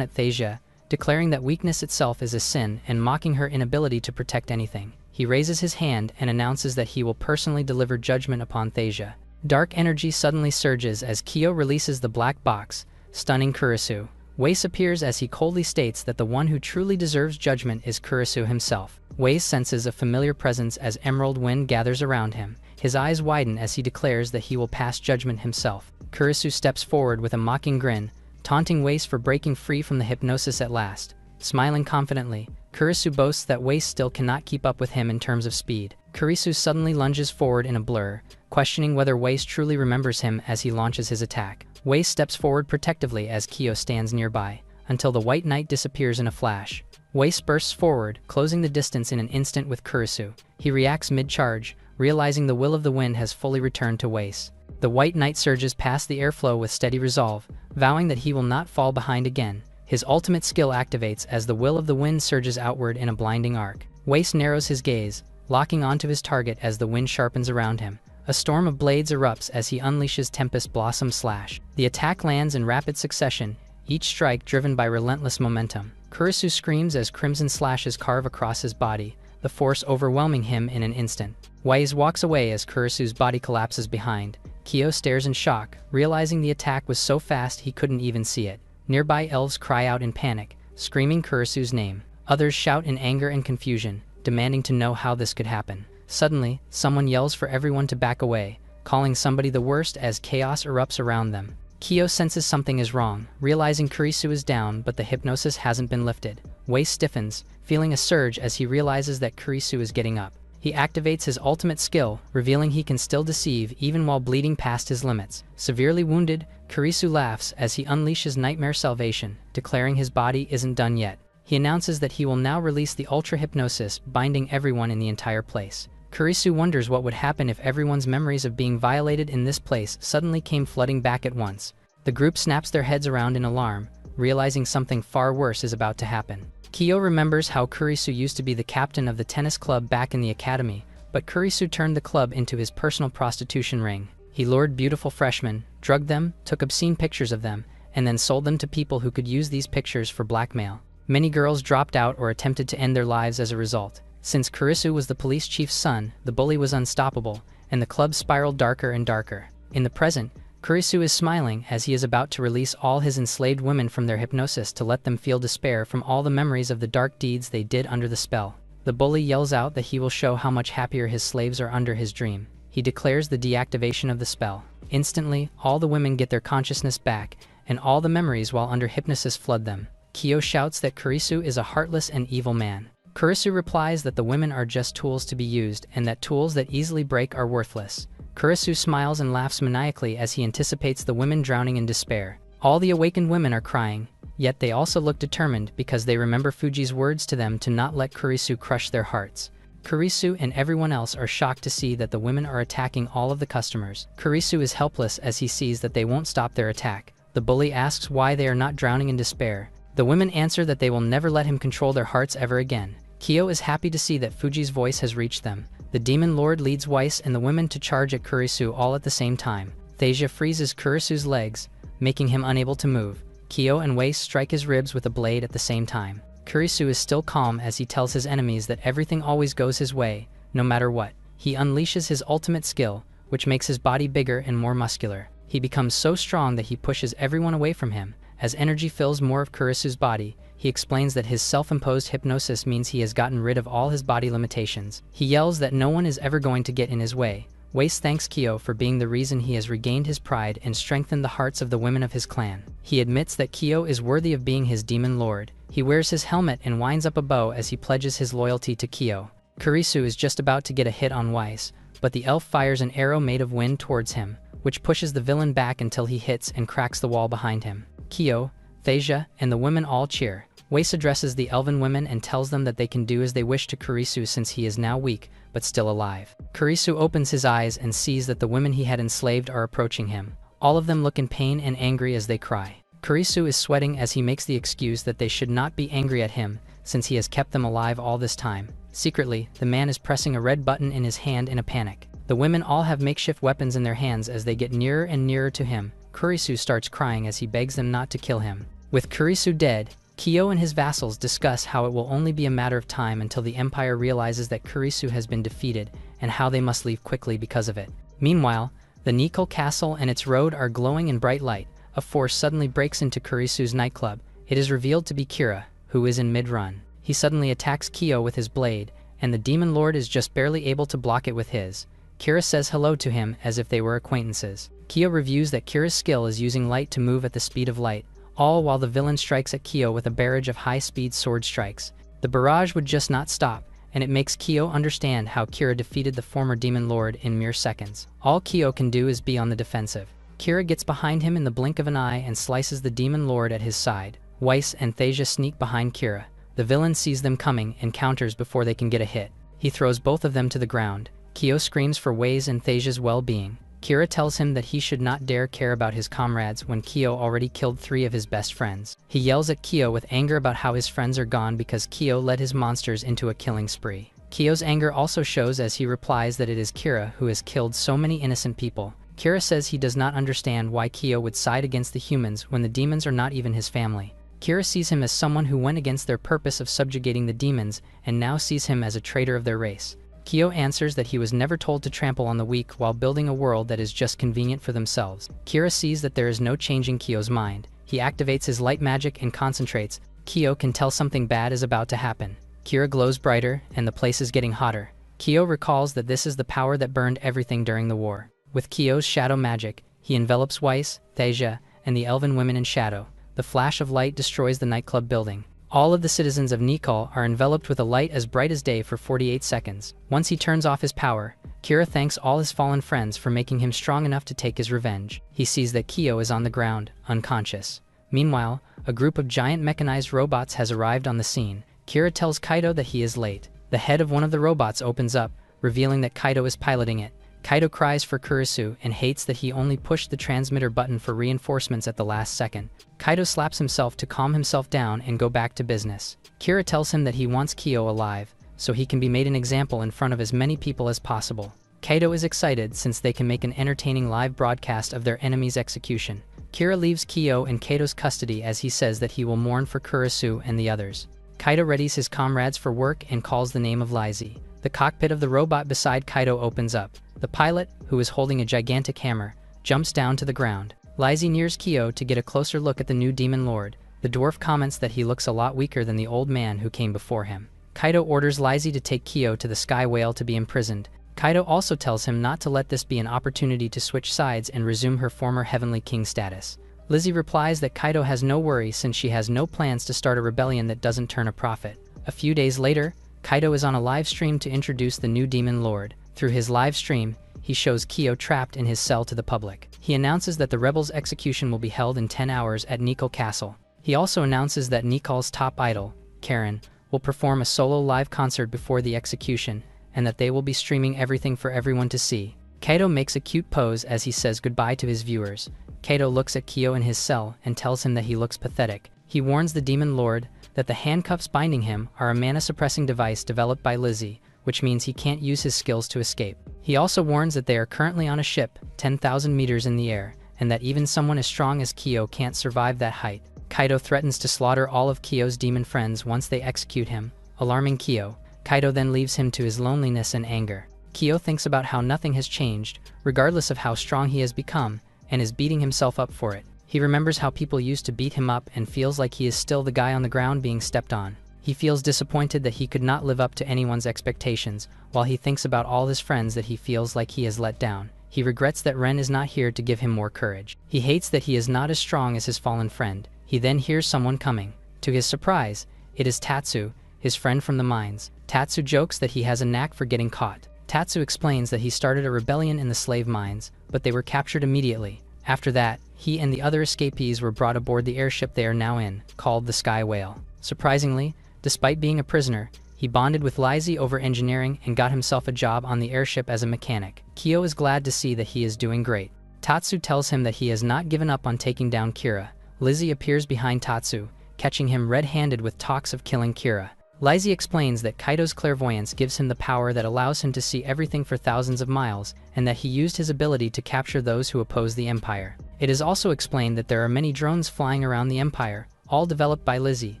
at Thasia, declaring that weakness itself is a sin and mocking her inability to protect anything. He raises his hand and announces that he will personally deliver judgment upon Thasia. Dark energy suddenly surges as Kyo releases the black box, stunning Kurisu. Weiss appears as he coldly states that the one who truly deserves judgment is Kurisu himself. Weiss senses a familiar presence as emerald wind gathers around him. His eyes widen as he declares that he will pass judgment himself. Kurisu steps forward with a mocking grin, taunting Weiss for breaking free from the hypnosis at last. Smiling confidently, Kurisu boasts that Weiss still cannot keep up with him in terms of speed. Kurisu suddenly lunges forward in a blur, questioning whether Weiss truly remembers him as he launches his attack. Weiss steps forward protectively as Kyo stands nearby, until the White Knight disappears in a flash. Weiss bursts forward, closing the distance in an instant with Kurisu. He reacts mid-charge, realizing the will of the wind has fully returned to Weiss. The White Knight surges past the airflow with steady resolve, vowing that he will not fall behind again. His ultimate skill activates as the will of the wind surges outward in a blinding arc. Weiss narrows his gaze, locking onto his target as the wind sharpens around him. A storm of blades erupts as he unleashes Tempest Blossom Slash. The attack lands in rapid succession, each strike driven by relentless momentum. Kurisu screams as crimson slashes carve across his body, the force overwhelming him in an instant. Weiss walks away as Kurisu's body collapses behind. Kyo stares in shock, realizing the attack was so fast he couldn't even see it. Nearby elves cry out in panic, screaming Kurisu's name. Others shout in anger and confusion, demanding to know how this could happen. Suddenly, someone yells for everyone to back away, calling somebody the worst as chaos erupts around them. Kyo senses something is wrong, realizing Kurisu is down but the hypnosis hasn't been lifted. Weiss stiffens, feeling a surge as he realizes that Kurisu is getting up. He activates his ultimate skill, revealing he can still deceive even while bleeding past his limits. Severely wounded, Kurisu laughs as he unleashes Nightmare Salvation, declaring his body isn't done yet. He announces that he will now release the Ultra Hypnosis, binding everyone in the entire place. Kurisu wonders what would happen if everyone's memories of being violated in this place suddenly came flooding back at once. The group snaps their heads around in alarm, realizing something far worse is about to happen. Kyo remembers how Kurisu used to be the captain of the tennis club back in the academy, but Kurisu turned the club into his personal prostitution ring. He lured beautiful freshmen, drugged them, took obscene pictures of them, and then sold them to people who could use these pictures for blackmail. Many girls dropped out or attempted to end their lives as a result. Since Kurisu was the police chief's son, the bully was unstoppable, and the club spiraled darker and darker. In the present, Kurisu is smiling as he is about to release all his enslaved women from their hypnosis to let them feel despair from all the memories of the dark deeds they did under the spell. The bully yells out that he will show how much happier his slaves are under his dream. He declares the deactivation of the spell. Instantly, all the women get their consciousness back, and all the memories while under hypnosis flood them. Kyo shouts that Kurisu is a heartless and evil man. Kurisu replies that the women are just tools to be used and that tools that easily break are worthless. Kurisu smiles and laughs maniacally as he anticipates the women drowning in despair. All the awakened women are crying, yet they also look determined because they remember Fuji's words to them to not let Kurisu crush their hearts. Kurisu and everyone else are shocked to see that the women are attacking all of the customers. Kurisu is helpless as he sees that they won't stop their attack. The bully asks why they are not drowning in despair. The women answer that they will never let him control their hearts ever again. Kyo is happy to see that Fuji's voice has reached them. The demon lord leads Weiss and the women to charge at Kurisu all at the same time. Thasia freezes Kurisu's legs, making him unable to move. Kyo and Weiss strike his ribs with a blade at the same time. Kurisu is still calm as he tells his enemies that everything always goes his way, no matter what. He unleashes his ultimate skill, which makes his body bigger and more muscular. He becomes so strong that he pushes everyone away from him. As energy fills more of Kurisu's body, he explains that his self-imposed hypnosis means he has gotten rid of all his body limitations. He yells that no one is ever going to get in his way. Weiss thanks Kyo for being the reason he has regained his pride and strengthened the hearts of the women of his clan. He admits that Kyo is worthy of being his demon lord. He wears his helmet and winds up a bow as he pledges his loyalty to Kyo. Kurisu is just about to get a hit on Weiss, but the elf fires an arrow made of wind towards him, which pushes the villain back until he hits and cracks the wall behind him. Kyo, Thasia, and the women all cheer. Weiss addresses the elven women and tells them that they can do as they wish to Kurisu since he is now weak, but still alive. Kurisu opens his eyes and sees that the women he had enslaved are approaching him. All of them look in pain and angry as they cry. Kurisu is sweating as he makes the excuse that they should not be angry at him, since he has kept them alive all this time. Secretly, the man is pressing a red button in his hand in a panic. The women all have makeshift weapons in their hands as they get nearer and nearer to him. Kurisu starts crying as he begs them not to kill him. With Kurisu dead, Kyo and his vassals discuss how it will only be a matter of time until the Empire realizes that Kurisu has been defeated and how they must leave quickly because of it. Meanwhile, the Nickel Castle and its road are glowing in bright light. A force suddenly breaks into Kurisu's nightclub. It is revealed to be Kira, who is in mid-run. He suddenly attacks Kyo with his blade, and the Demon Lord is just barely able to block it with his. Kira says hello to him as if they were acquaintances. Kyo reviews that Kira's skill is using light to move at the speed of light, all while the villain strikes at Kyo with a barrage of high-speed sword strikes. The barrage would just not stop, and it makes Kyo understand how Kira defeated the former Demon Lord in mere seconds. All Kyo can do is be on the defensive. Kira gets behind him in the blink of an eye and slices the Demon Lord at his side. Weiss and Thasia sneak behind Kira. The villain sees them coming and counters before they can get a hit. He throws both of them to the ground. Kyo screams for Weiss and Thasia's well-being. Kira tells him that he should not dare care about his comrades when Kyo already killed 3 of his best friends. He yells at Kyo with anger about how his friends are gone because Kyo led his monsters into a killing spree. Kyo's anger also shows as he replies that it is Kira who has killed so many innocent people. Kira says he does not understand why Kyo would side against the humans when the demons are not even his family. Kira sees him as someone who went against their purpose of subjugating the demons and now sees him as a traitor of their race. Kyo answers that he was never told to trample on the weak while building a world that is just convenient for themselves. Kira sees that there is no changing Kyo's mind. He activates his light magic and concentrates. Kyo can tell something bad is about to happen. Kira glows brighter, and the place is getting hotter. Kyo recalls that this is the power that burned everything during the war. With Kyo's shadow magic, he envelops Weiss, Thasia, and the elven women in shadow. The flash of light destroys the nightclub building. All of the citizens of Nikol are enveloped with a light as bright as day for 48 seconds. Once he turns off his power, Kira thanks all his fallen friends for making him strong enough to take his revenge. He sees that Kyo is on the ground, unconscious. Meanwhile, a group of giant mechanized robots has arrived on the scene. Kira tells Kaido that he is late. The head of one of the robots opens up, revealing that Kaido is piloting it. Kaido cries for Kurisu and hates that he only pushed the transmitter button for reinforcements at the last second. Kaido slaps himself to calm himself down and go back to business. Kira tells him that he wants Kyo alive, so he can be made an example in front of as many people as possible. Kaido is excited since they can make an entertaining live broadcast of their enemy's execution. Kira leaves Kyo in Kaido's custody as he says that he will mourn for Kurisu and the others. Kaido readies his comrades for work and calls the name of Lizzie. The cockpit of the robot beside Kaido opens up. The pilot, who is holding a gigantic hammer, jumps down to the ground. Lizzie nears Kyo to get a closer look at the new Demon Lord. The dwarf comments that he looks a lot weaker than the old man who came before him. Kaido orders Lizzie to take Kyo to the Sky Whale to be imprisoned. Kaido also tells him not to let this be an opportunity to switch sides and resume her former Heavenly King status. Lizzie replies that Kaido has no worry since she has no plans to start a rebellion that doesn't turn a profit. A few days later, Kaido is on a live stream to introduce the new Demon Lord. Through his live stream, he shows Kyo trapped in his cell to the public. He announces that the rebels' execution will be held in 10 hours at Nickel Castle. He also announces that Nikol's top idol, Karen, will perform a solo live concert before the execution, and that they will be streaming everything for everyone to see. Kaido makes a cute pose as he says goodbye to his viewers. Kaido looks at Kyo in his cell and tells him that he looks pathetic. He warns the Demon Lord that the handcuffs binding him are a mana-suppressing device developed by Lizzie, which means he can't use his skills to escape. He also warns that they are currently on a ship, 10,000 meters in the air, and that even someone as strong as Kyo can't survive that height. Kaido threatens to slaughter all of Kyo's demon friends once they execute him, alarming Kyo. Kaido then leaves him to his loneliness and anger. Kyo thinks about how nothing has changed, regardless of how strong he has become, and is beating himself up for it. He remembers how people used to beat him up and feels like he is still the guy on the ground being stepped on. He feels disappointed that he could not live up to anyone's expectations, while he thinks about all his friends that he feels like he has let down. He regrets that Ren is not here to give him more courage. He hates that he is not as strong as his fallen friend. He then hears someone coming. To his surprise, it is Tatsu, his friend from the mines. Tatsu jokes that he has a knack for getting caught. Tatsu explains that he started a rebellion in the slave mines, but they were captured immediately. After that, he and the other escapees were brought aboard the airship they are now in, called the Sky Whale. Surprisingly, despite being a prisoner, he bonded with Lizzie over engineering and got himself a job on the airship as a mechanic. Kyo is glad to see that he is doing great. Tatsu tells him that he has not given up on taking down Kira. Lizzie appears behind Tatsu, catching him red-handed with talks of killing Kira. Lizzie explains that Kaido's clairvoyance gives him the power that allows him to see everything for thousands of miles, and that he used his ability to capture those who oppose the Empire. It is also explained that there are many drones flying around the Empire, all developed by Lizzie,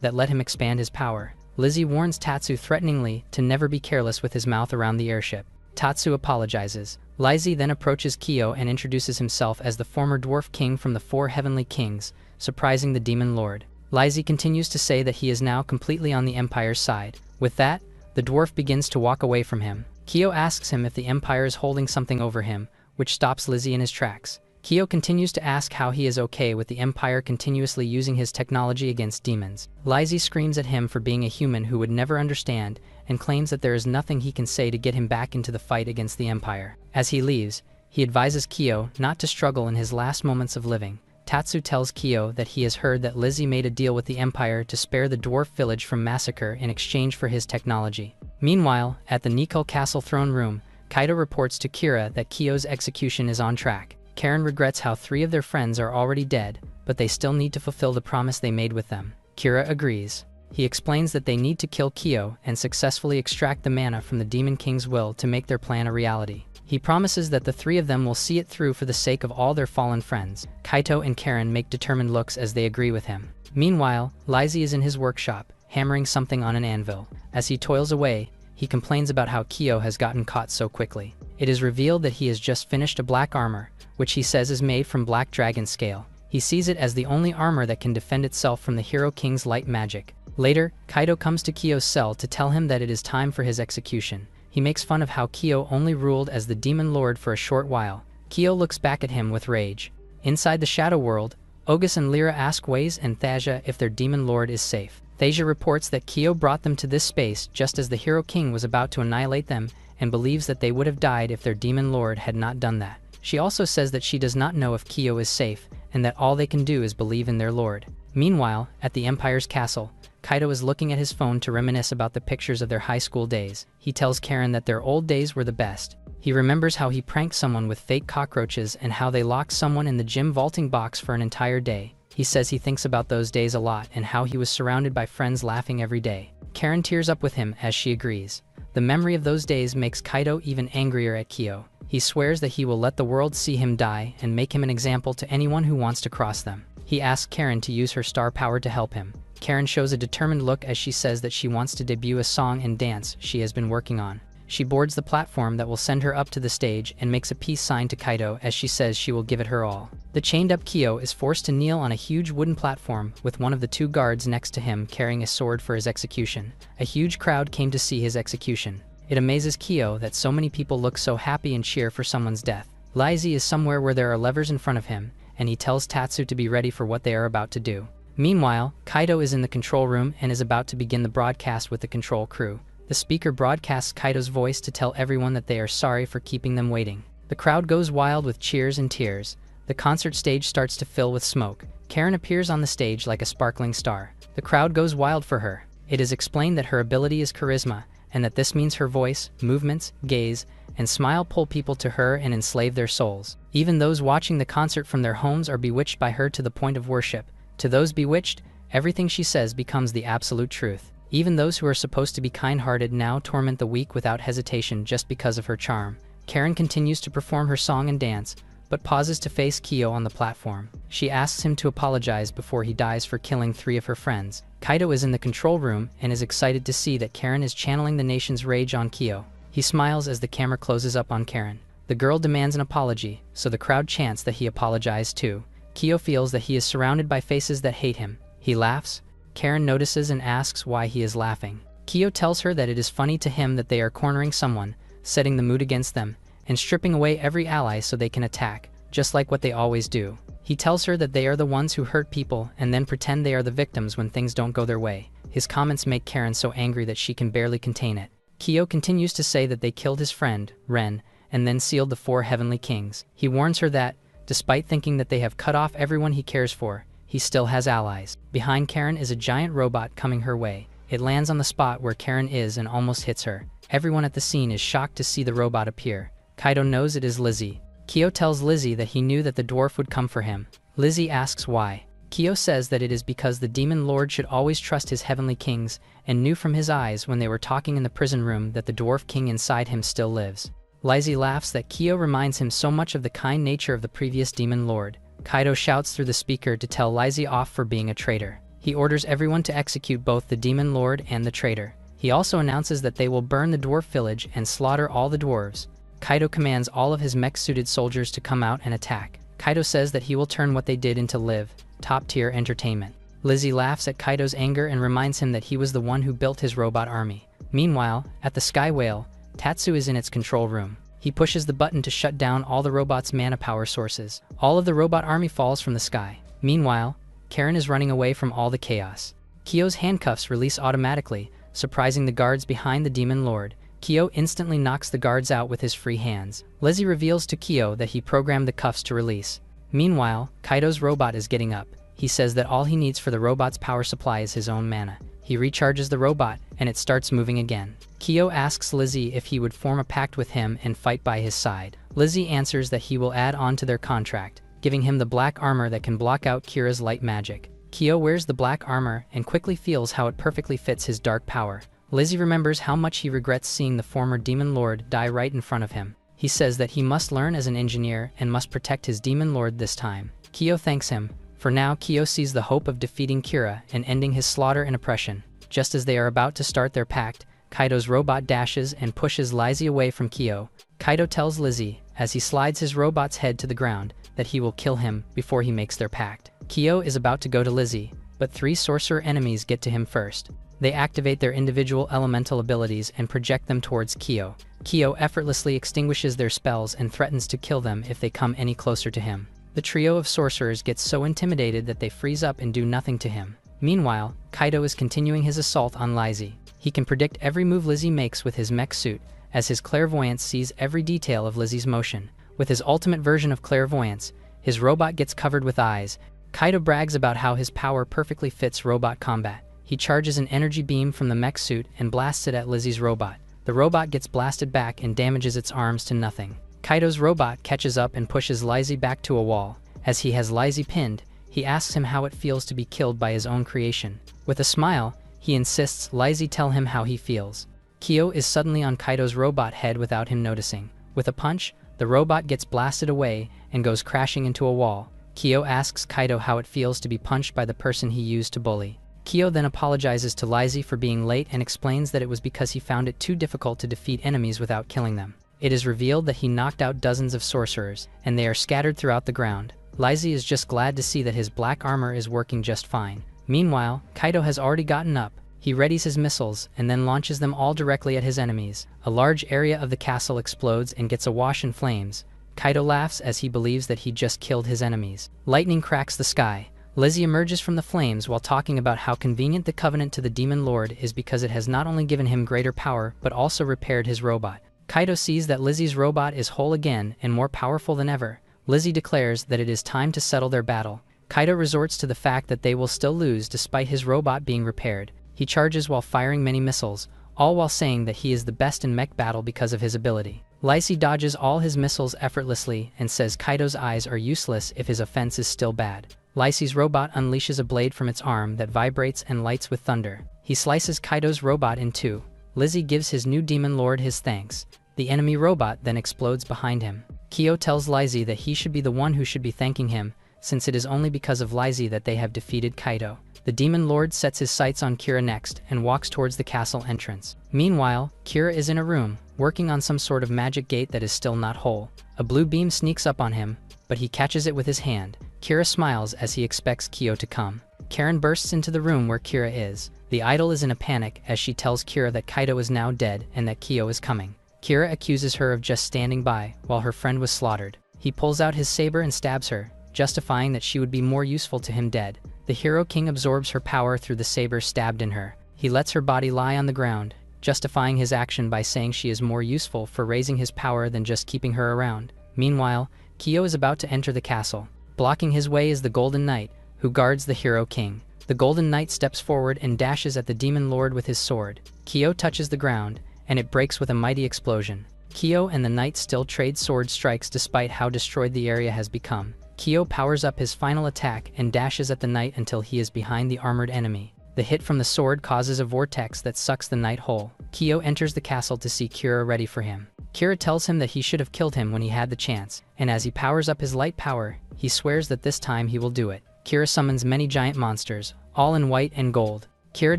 that let him expand his power. Lizzie warns Tatsu threateningly to never be careless with his mouth around the airship. Tatsu apologizes. Lizzie then approaches Kyo and introduces himself as the former dwarf king from the 4 heavenly kings, surprising the demon lord. Lizzie continues to say that he is now completely on the Empire's side. With that, the dwarf begins to walk away from him. Kyo asks him if the Empire is holding something over him, which stops Lizzie in his tracks. Kyo continues to ask how he is okay with the Empire continuously using his technology against demons. Lizzie screams at him for being a human who would never understand, and claims that there is nothing he can say to get him back into the fight against the Empire. As he leaves, he advises Kyo not to struggle in his last moments of living. Tatsu tells Kyo that he has heard that Lizzie made a deal with the Empire to spare the dwarf village from massacre in exchange for his technology. Meanwhile, at the Nickel Castle throne room, Kaido reports to Kira that Kyo's execution is on track. Karen regrets how 3 of their friends are already dead, but they still need to fulfill the promise they made with them. Kira agrees. He explains that they need to kill Kyo and successfully extract the mana from the Demon King's will to make their plan a reality. He promises that the 3 of them will see it through for the sake of all their fallen friends. Kaito and Karen make determined looks as they agree with him. Meanwhile, Lizzie is in his workshop, hammering something on an anvil. As he toils away, he complains about how Kyo has gotten caught so quickly. It is revealed that he has just finished a black armor, which he says is made from black dragon scale. He sees it as the only armor that can defend itself from the Hero King's light magic. Later, Kaido comes to Kyo's cell to tell him that it is time for his execution. He makes fun of how Kyo only ruled as the Demon Lord for a short while. Kyo looks back at him with rage. Inside the Shadow World, Ogus and Lyra ask Waze and Thasia if their Demon Lord is safe. Thasia reports that Kyo brought them to this space just as the Hero King was about to annihilate them, and believes that they would have died if their Demon Lord had not done that. She also says that she does not know if Kyo is safe, and that all they can do is believe in their lord. Meanwhile, at the Empire's castle, Kaido is looking at his phone to reminisce about the pictures of their high school days. He tells Karen that their old days were the best. He remembers how he pranked someone with fake cockroaches and how they locked someone in the gym vaulting box for an entire day. He says he thinks about those days a lot and how he was surrounded by friends laughing every day. Karen tears up with him as she agrees. The memory of those days makes Kaido even angrier at Kyo. He swears that he will let the world see him die and make him an example to anyone who wants to cross them. He asks Karen to use her star power to help him. Karen shows a determined look as she says that she wants to debut a song and dance she has been working on. She boards the platform that will send her up to the stage and makes a peace sign to Kaido as she says she will give it her all. The chained-up Kyo is forced to kneel on a huge wooden platform with one of the 2 guards next to him carrying a sword for his execution. A huge crowd came to see his execution. It amazes Kyo that so many people look so happy and cheer for someone's death. Lizzie is somewhere where there are levers in front of him, and he tells Tatsu to be ready for what they are about to do. Meanwhile, Kaido is in the control room and is about to begin the broadcast with the control crew. The speaker broadcasts Kaido's voice to tell everyone that they are sorry for keeping them waiting. The crowd goes wild with cheers and tears. The concert stage starts to fill with smoke. Karen appears on the stage like a sparkling star. The crowd goes wild for her. It is explained that her ability is charisma, and that this means her voice, movements, gaze, and smile pull people to her and enslave their souls. Even those watching the concert from their homes are bewitched by her to the point of worship. To those bewitched, everything she says becomes the absolute truth. Even those who are supposed to be kind-hearted now torment the weak without hesitation just because of her charm. Karen continues to perform her song and dance, but pauses to face Kyo on the platform. She asks him to apologize before he dies for killing 3 of her friends. Kaido is in the control room and is excited to see that Karen is channeling the nation's rage on Kyo. He smiles as the camera closes up on Karen. The girl demands an apology, so the crowd chants that he apologized too. Kyo feels that he is surrounded by faces that hate him. He laughs. Karen notices and asks why he is laughing. Kyo tells her that it is funny to him that they are cornering someone, setting the mood against them, and stripping away every ally so they can attack, just like what they always do. He tells her that they are the ones who hurt people and then pretend they are the victims when things don't go their way. His comments make Karen so angry that she can barely contain it. Kyo continues to say that they killed his friend, Ren, and then sealed the 4 heavenly kings. He warns her that, Despite thinking that they have cut off everyone he cares for, he still has allies. Behind Karen is a giant robot coming her way. It lands on the spot where Karen is and almost hits her. Everyone at the scene is shocked to see the robot appear. Kaido knows it is Lizzie. Kyo tells Lizzie that he knew that the dwarf would come for him. Lizzie asks why. Kyo says that it is because the demon lord should always trust his heavenly kings, and knew from his eyes when they were talking in the prison room that the dwarf king inside him still lives. Lizzie laughs that Kyo reminds him so much of the kind nature of the previous demon lord. Kaido shouts through the speaker to tell Lizzie off for being a traitor. He orders everyone to execute both the demon lord and the traitor. He also announces that they will burn the dwarf village and slaughter all the dwarves. Kaido commands all of his mech-suited soldiers to come out and attack. Kaido says that he will turn what they did into live, top-tier entertainment. Lizzie laughs at Kaido's anger and reminds him that he was the one who built his robot army. Meanwhile, at the Sky Whale, Tatsu is in its control room. He pushes the button to shut down all the robot's mana power sources. All of the robot army falls from the sky. Meanwhile, Karen is running away from all the chaos. Kyo's handcuffs release automatically, surprising the guards behind the demon lord. Kyo instantly knocks the guards out with his free hands. Lizzie reveals to Kyo that he programmed the cuffs to release. Meanwhile, Kaido's robot is getting up. He says that all he needs for the robot's power supply is his own mana. He recharges the robot, and it starts moving again. Kyo asks Lizzie if he would form a pact with him and fight by his side. Lizzie answers that he will add on to their contract, giving him the black armor that can block out Kira's light magic. Kyo wears the black armor and quickly feels how it perfectly fits his dark power. Lizzie remembers how much he regrets seeing the former demon lord die right in front of him. He says that he must learn as an engineer and must protect his demon lord this time. Kyo thanks him. For now, Kyo sees the hope of defeating Kira and ending his slaughter and oppression. Just as they are about to start their pact, Kaido's robot dashes and pushes Lizzie away from Kyo. Kaido tells Lizzie, as he slides his robot's head to the ground, that he will kill him before he makes their pact. Kyo is about to go to Lizzie, but 3 sorcerer enemies get to him first. They activate their individual elemental abilities and project them towards Kyo. Kyo effortlessly extinguishes their spells and threatens to kill them if they come any closer to him. The trio of sorcerers gets so intimidated that they freeze up and do nothing to him. Meanwhile, Kaido is continuing his assault on Lizzie. He can predict every move Lizzie makes with his mech suit, as his clairvoyance sees every detail of Lizzie's motion. With his ultimate version of clairvoyance, his robot gets covered with eyes. Kaido brags about how his power perfectly fits robot combat. He charges an energy beam from the mech suit and blasts it at Lizzie's robot. The robot gets blasted back and damages its arms to nothing. Kaido's robot catches up and pushes Lizzie back to a wall. As he has Lizzie pinned, he asks him how it feels to be killed by his own creation. With a smile, he insists Lizzie tell him how he feels. Kyo is suddenly on Kaido's robot head without him noticing. With a punch, the robot gets blasted away and goes crashing into a wall. Kyo asks Kaido how it feels to be punched by the person he used to bully. Kyo then apologizes to Lizzie for being late and explains that it was because he found it too difficult to defeat enemies without killing them. It is revealed that he knocked out dozens of sorcerers, and they are scattered throughout the ground. Lizzie is just glad to see that his black armor is working just fine. Meanwhile, Kaido has already gotten up. He readies his missiles and then launches them all directly at his enemies. A large area of the castle explodes and gets awash in flames. Kaido laughs as he believes that he just killed his enemies. Lightning cracks the sky. Lizzie emerges from the flames while talking about how convenient the covenant to the demon lord is because it has not only given him greater power but also repaired his robot. Kaido sees that Lizzie's robot is whole again and more powerful than ever. Lizzie declares that it is time to settle their battle. Kaido resorts to the fact that they will still lose despite his robot being repaired. He charges while firing many missiles, all while saying that he is the best in mech battle because of his ability. Lizzie dodges all his missiles effortlessly and says Kaido's eyes are useless if his offense is still bad. Lizzie's robot unleashes a blade from its arm that vibrates and lights with thunder. He slices Kaido's robot in two. Lizzie gives his new demon lord his thanks. The enemy robot then explodes behind him. Kyo tells Lizzie that he should be the one who should be thanking him, since it is only because of Lizzie that they have defeated Kaido. The demon lord sets his sights on Kira next and walks towards the castle entrance. Meanwhile, Kira is in a room, working on some sort of magic gate that is still not whole. A blue beam sneaks up on him, but he catches it with his hand. Kira smiles as he expects Kyo to come. Karen bursts into the room where Kira is. The idol is in a panic as she tells Kira that Kaido is now dead and that Kyo is coming. Kira accuses her of just standing by while her friend was slaughtered. He pulls out his saber and stabs her, justifying that she would be more useful to him dead. The Hero King absorbs her power through the saber stabbed in her. He lets her body lie on the ground, justifying his action by saying she is more useful for raising his power than just keeping her around. Meanwhile, Kyo is about to enter the castle. Blocking his way is the Golden Knight, who guards the Hero King. The Golden Knight steps forward and dashes at the Demon Lord with his sword. Kyo touches the ground, and it breaks with a mighty explosion. Kyo and the Knight still trade sword strikes despite how destroyed the area has become. Kyo powers up his final attack and dashes at the Knight until he is behind the armored enemy. The hit from the sword causes a vortex that sucks the Knight whole. Kyo enters the castle to see Kira ready for him. Kira tells him that he should have killed him when he had the chance, and as he powers up his light power, he swears that this time he will do it. Kira summons many giant monsters, all in white and gold. Kira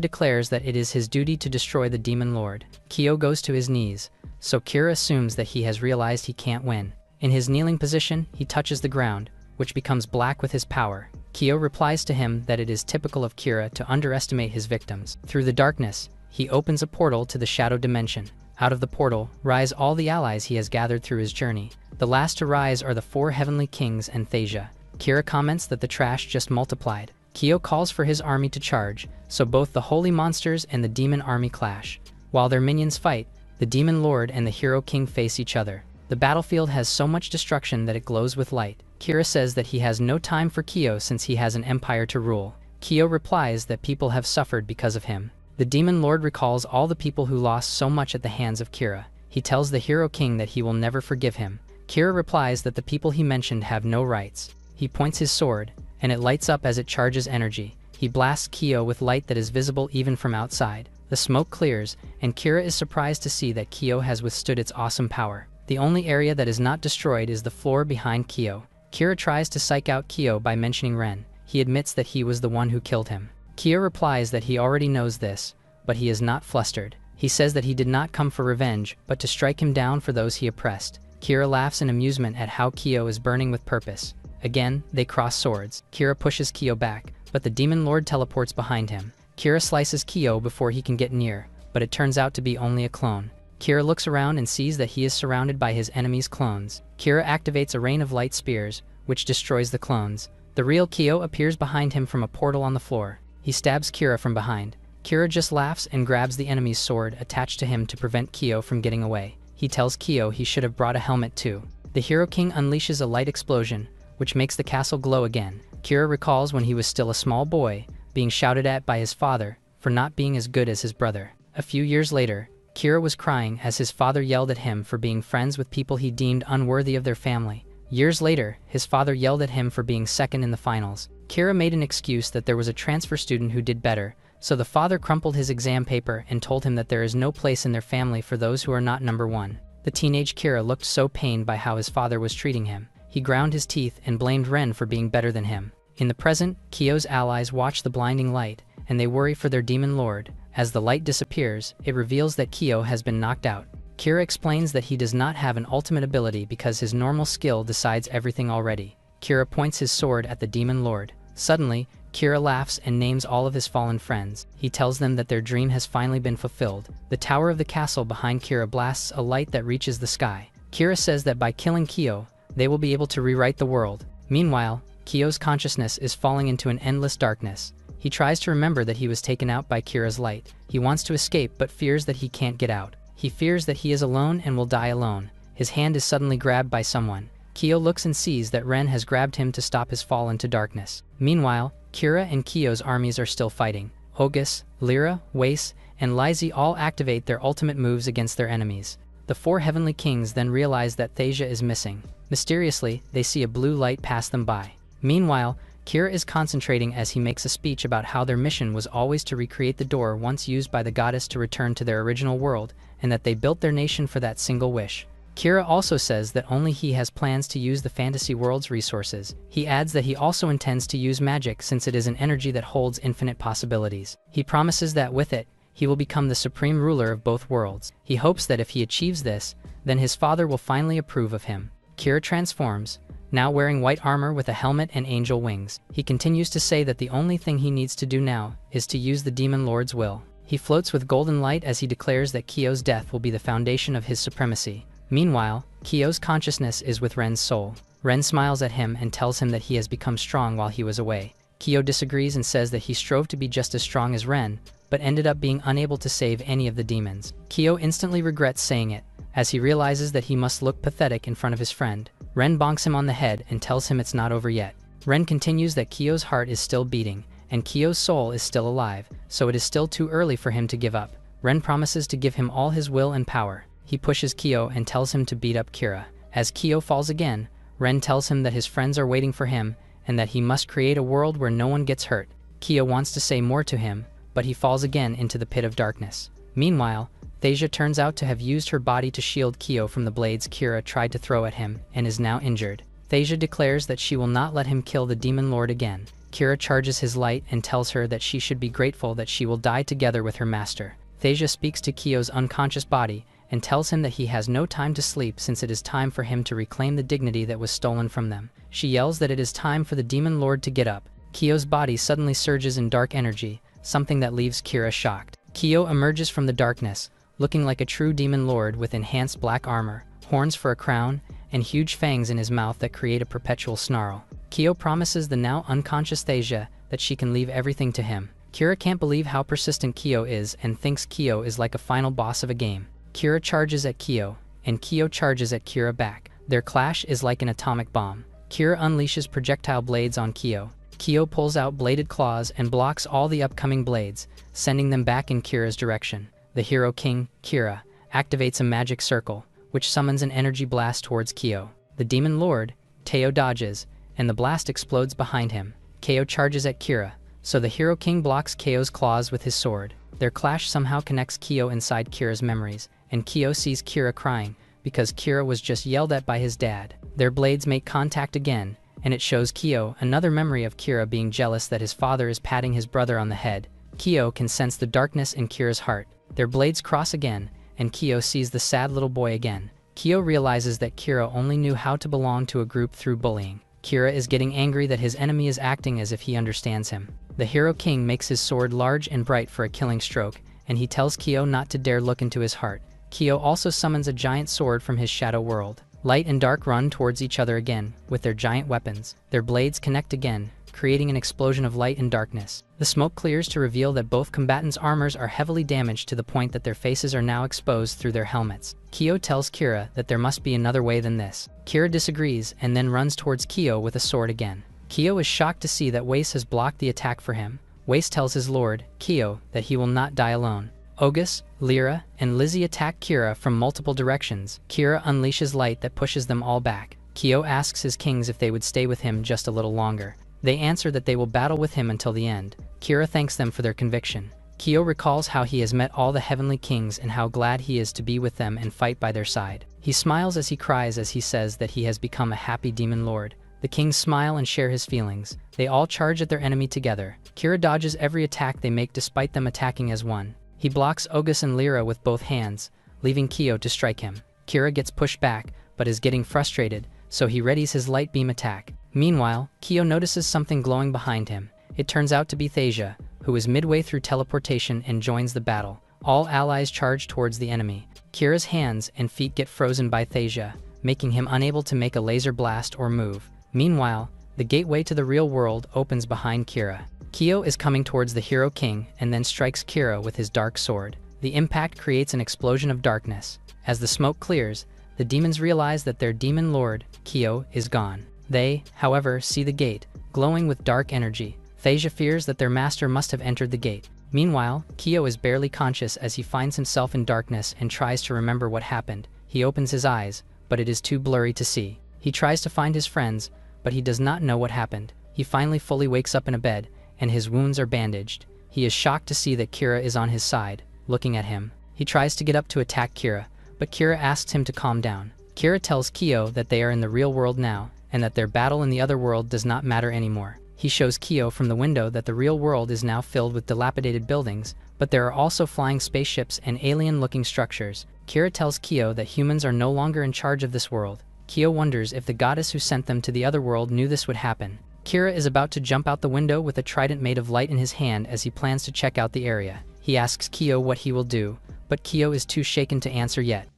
declares that it is his duty to destroy the Demon Lord. Kyo goes to his knees, so Kira assumes that he has realized he can't win. In his kneeling position, he touches the ground, which becomes black with his power. Kyo replies to him that it is typical of Kira to underestimate his victims. Through the darkness, he opens a portal to the shadow dimension. Out of the portal rise all the allies he has gathered through his journey. The last to rise are the 4 heavenly kings and Thasia. Kira comments that the trash just multiplied. Kyo calls for his army to charge, so both the holy monsters and the demon army clash. While their minions fight, the Demon Lord and the Hero King face each other. The battlefield has so much destruction that it glows with light. Kira says that he has no time for Kyo since he has an empire to rule. Kyo replies that people have suffered because of him. The Demon Lord recalls all the people who lost so much at the hands of Kira. He tells the Hero King that he will never forgive him. Kira replies that the people he mentioned have no rights. He points his sword, and it lights up as it charges energy. He blasts Kyo with light that is visible even from outside. The smoke clears, and Kira is surprised to see that Kyo has withstood its awesome power. The only area that is not destroyed is the floor behind Kyo. Kira tries to psych out Kyo by mentioning Ren. He admits that he was the one who killed him. Kyo replies that he already knows this, but he is not flustered. He says that he did not come for revenge, but to strike him down for those he oppressed. Kira laughs in amusement at how Kyo is burning with purpose. Again, they cross swords. Kira pushes Kyo back, but the Demon Lord teleports behind him. Kira slices Kyo before he can get near, but it turns out to be only a clone. Kira looks around and sees that he is surrounded by his enemy's clones. Kira activates a rain of light spears, which destroys the clones. The real Kyo appears behind him from a portal on the floor. He stabs Kira from behind. Kira just laughs and grabs the enemy's sword attached to him to prevent Kyo from getting away. He tells Kyo he should have brought a helmet too. The Hero King unleashes a light explosion, which makes the castle glow again. Kira recalls when he was still a small boy, being shouted at by his father for not being as good as his brother. A few years later, Kira was crying as his father yelled at him for being friends with people he deemed unworthy of their family. Years later, his father yelled at him for being second in the finals. Kira made an excuse that there was a transfer student who did better, so the father crumpled his exam paper and told him that there is no place in their family for those who are not number one. The teenage Kira looked so pained by how his father was treating him. He ground his teeth and blamed Ren for being better than him. In the present, Kyo's allies watch the blinding light, and they worry for their Demon Lord. As the light disappears, it reveals that Kyo has been knocked out. Kira explains that he does not have an ultimate ability because his normal skill decides everything already. Kira points his sword at the Demon Lord. Suddenly, Kira laughs and names all of his fallen friends. He tells them that their dream has finally been fulfilled. The tower of the castle behind Kira blasts a light that reaches the sky. Kira says that by killing Kyo, they will be able to rewrite the world. Meanwhile, Kyo's consciousness is falling into an endless darkness. He tries to remember that he was taken out by Kira's light. He wants to escape but fears that he can't get out. He fears that he is alone and will die alone. His hand is suddenly grabbed by someone. Kyo looks and sees that Ren has grabbed him to stop his fall into darkness. Meanwhile, Kira and Kyo's armies are still fighting. Ogus, Lyra, Wace, and Lizzie all activate their ultimate moves against their enemies. The 4 heavenly kings then realize that Thasia is missing. Mysteriously, they see a blue light pass them by. Meanwhile, Kira is concentrating as he makes a speech about how their mission was always to recreate the door once used by the goddess to return to their original world, and that they built their nation for that single wish. Kira also says that only he has plans to use the fantasy world's resources. He adds that he also intends to use magic since it is an energy that holds infinite possibilities. He promises that with it, he will become the supreme ruler of both worlds. He hopes that if he achieves this, then his father will finally approve of him. Kira transforms, now wearing white armor with a helmet and angel wings. He continues to say that the only thing he needs to do now is to use the Demon Lord's will. He floats with golden light as he declares that Kyo's death will be the foundation of his supremacy. Meanwhile, Kyo's consciousness is with Ren's soul. Ren smiles at him and tells him that he has become strong while he was away. Kyo disagrees and says that he strove to be just as strong as Ren, but ended up being unable to save any of the demons. Kyo instantly regrets saying it, as he realizes that he must look pathetic in front of his friend. Ren bonks him on the head and tells him it's not over yet. Ren continues that Kyo's heart is still beating, and Kyo's soul is still alive, so it is still too early for him to give up. Ren promises to give him all his will and power. He pushes Kyo and tells him to beat up Kira. As Kyo falls again, Ren tells him that his friends are waiting for him, and that he must create a world where no one gets hurt. Kyo wants to say more to him, but he falls again into the pit of darkness. Meanwhile, Thasia turns out to have used her body to shield Kyo from the blades Kira tried to throw at him, and is now injured. Thasia declares that she will not let him kill the Demon Lord again. Kira charges his light and tells her that she should be grateful that she will die together with her master. Thasia speaks to Kyo's unconscious body and tells him that he has no time to sleep since it is time for him to reclaim the dignity that was stolen from them. She yells that it is time for the Demon Lord to get up. Kyo's body suddenly surges in dark energy, something that leaves Kira shocked. Kyo emerges from the darkness, looking like a true Demon Lord with enhanced black armor, horns for a crown, and huge fangs in his mouth that create a perpetual snarl. Kyo promises the now unconscious Thasia that she can leave everything to him. Kira can't believe how persistent Kyo is and thinks Kyo is like a final boss of a game. Kira charges at Kyo, and Kyo charges at Kira back. Their clash is like an atomic bomb. Kira unleashes projectile blades on Kyo. Kyo pulls out bladed claws and blocks all the upcoming blades, sending them back in Kira's direction. The Hero King, Kira, activates a magic circle, which summons an energy blast towards Kyo. The Demon Lord, Teo, dodges, and the blast explodes behind him. Kyo charges at Kira, so the Hero King blocks Kyo's claws with his sword. Their clash somehow connects Kyo inside Kira's memories, and Kyo sees Kira crying, because Kira was just yelled at by his dad. Their blades make contact again, and it shows Kyo another memory of Kira being jealous that his father is patting his brother on the head. Kyo can sense the darkness in Kira's heart. Their blades cross again, and Kyo sees the sad little boy again. Kyo realizes that Kira only knew how to belong to a group through bullying. Kira is getting angry that his enemy is acting as if he understands him. The Hero King makes his sword large and bright for a killing stroke, and he tells Kyo not to dare look into his heart. Kyo also summons a giant sword from his shadow world. Light and dark run towards each other again, with their giant weapons. Their blades connect again, creating an explosion of light and darkness. The smoke clears to reveal that both combatants' armors are heavily damaged to the point that their faces are now exposed through their helmets. Kyo tells Kira that there must be another way than this. Kira disagrees and then runs towards Kyo with a sword again. Kyo is shocked to see that Wace has blocked the attack for him. Wace tells his lord, Kyo, that he will not die alone. Ogus, Lyra, and Lizzie attack Kira from multiple directions. Kira unleashes light that pushes them all back. Kyo asks his kings if they would stay with him just a little longer. They answer that they will battle with him until the end. Kira thanks them for their conviction. Kyo recalls how he has met all the heavenly kings and how glad he is to be with them and fight by their side. He smiles as he cries as he says that he has become a happy demon lord. The kings smile and share his feelings. They all charge at their enemy together. Kira dodges every attack they make despite them attacking as one. He blocks Ogus and Lyra with both hands, leaving Kyo to strike him. Kira gets pushed back, but is getting frustrated, so he readies his light beam attack. Meanwhile, Kyo notices something glowing behind him. It turns out to be Thasia, who is midway through teleportation and joins the battle. All allies charge towards the enemy. Kira's hands and feet get frozen by Thasia, making him unable to make a laser blast or move. Meanwhile, the gateway to the real world opens behind Kira. Kyo is coming towards the Hero King and then strikes Kira with his dark sword. The impact creates an explosion of darkness. As the smoke clears, the demons realize that their demon lord, Kyo, is gone. They, however, see the gate, glowing with dark energy. Thasia fears that their master must have entered the gate. Meanwhile, Kyo is barely conscious as he finds himself in darkness and tries to remember what happened. He opens his eyes, but it is too blurry to see. He tries to find his friends, but he does not know what happened. He finally fully wakes up in a bed, and his wounds are bandaged. He is shocked to see that Kira is on his side, looking at him. He tries to get up to attack Kira, but Kira asks him to calm down. Kira tells Kyo that they are in the real world now, and that their battle in the other world does not matter anymore. He shows Kyo from the window that the real world is now filled with dilapidated buildings, but there are also flying spaceships and alien-looking structures. Kira tells Kyo that humans are no longer in charge of this world. Kyo wonders if the goddess who sent them to the other world knew this would happen. Kira is about to jump out the window with a trident made of light in his hand as he plans to check out the area. He asks Kyo what he will do, but Kyo is too shaken to answer yet.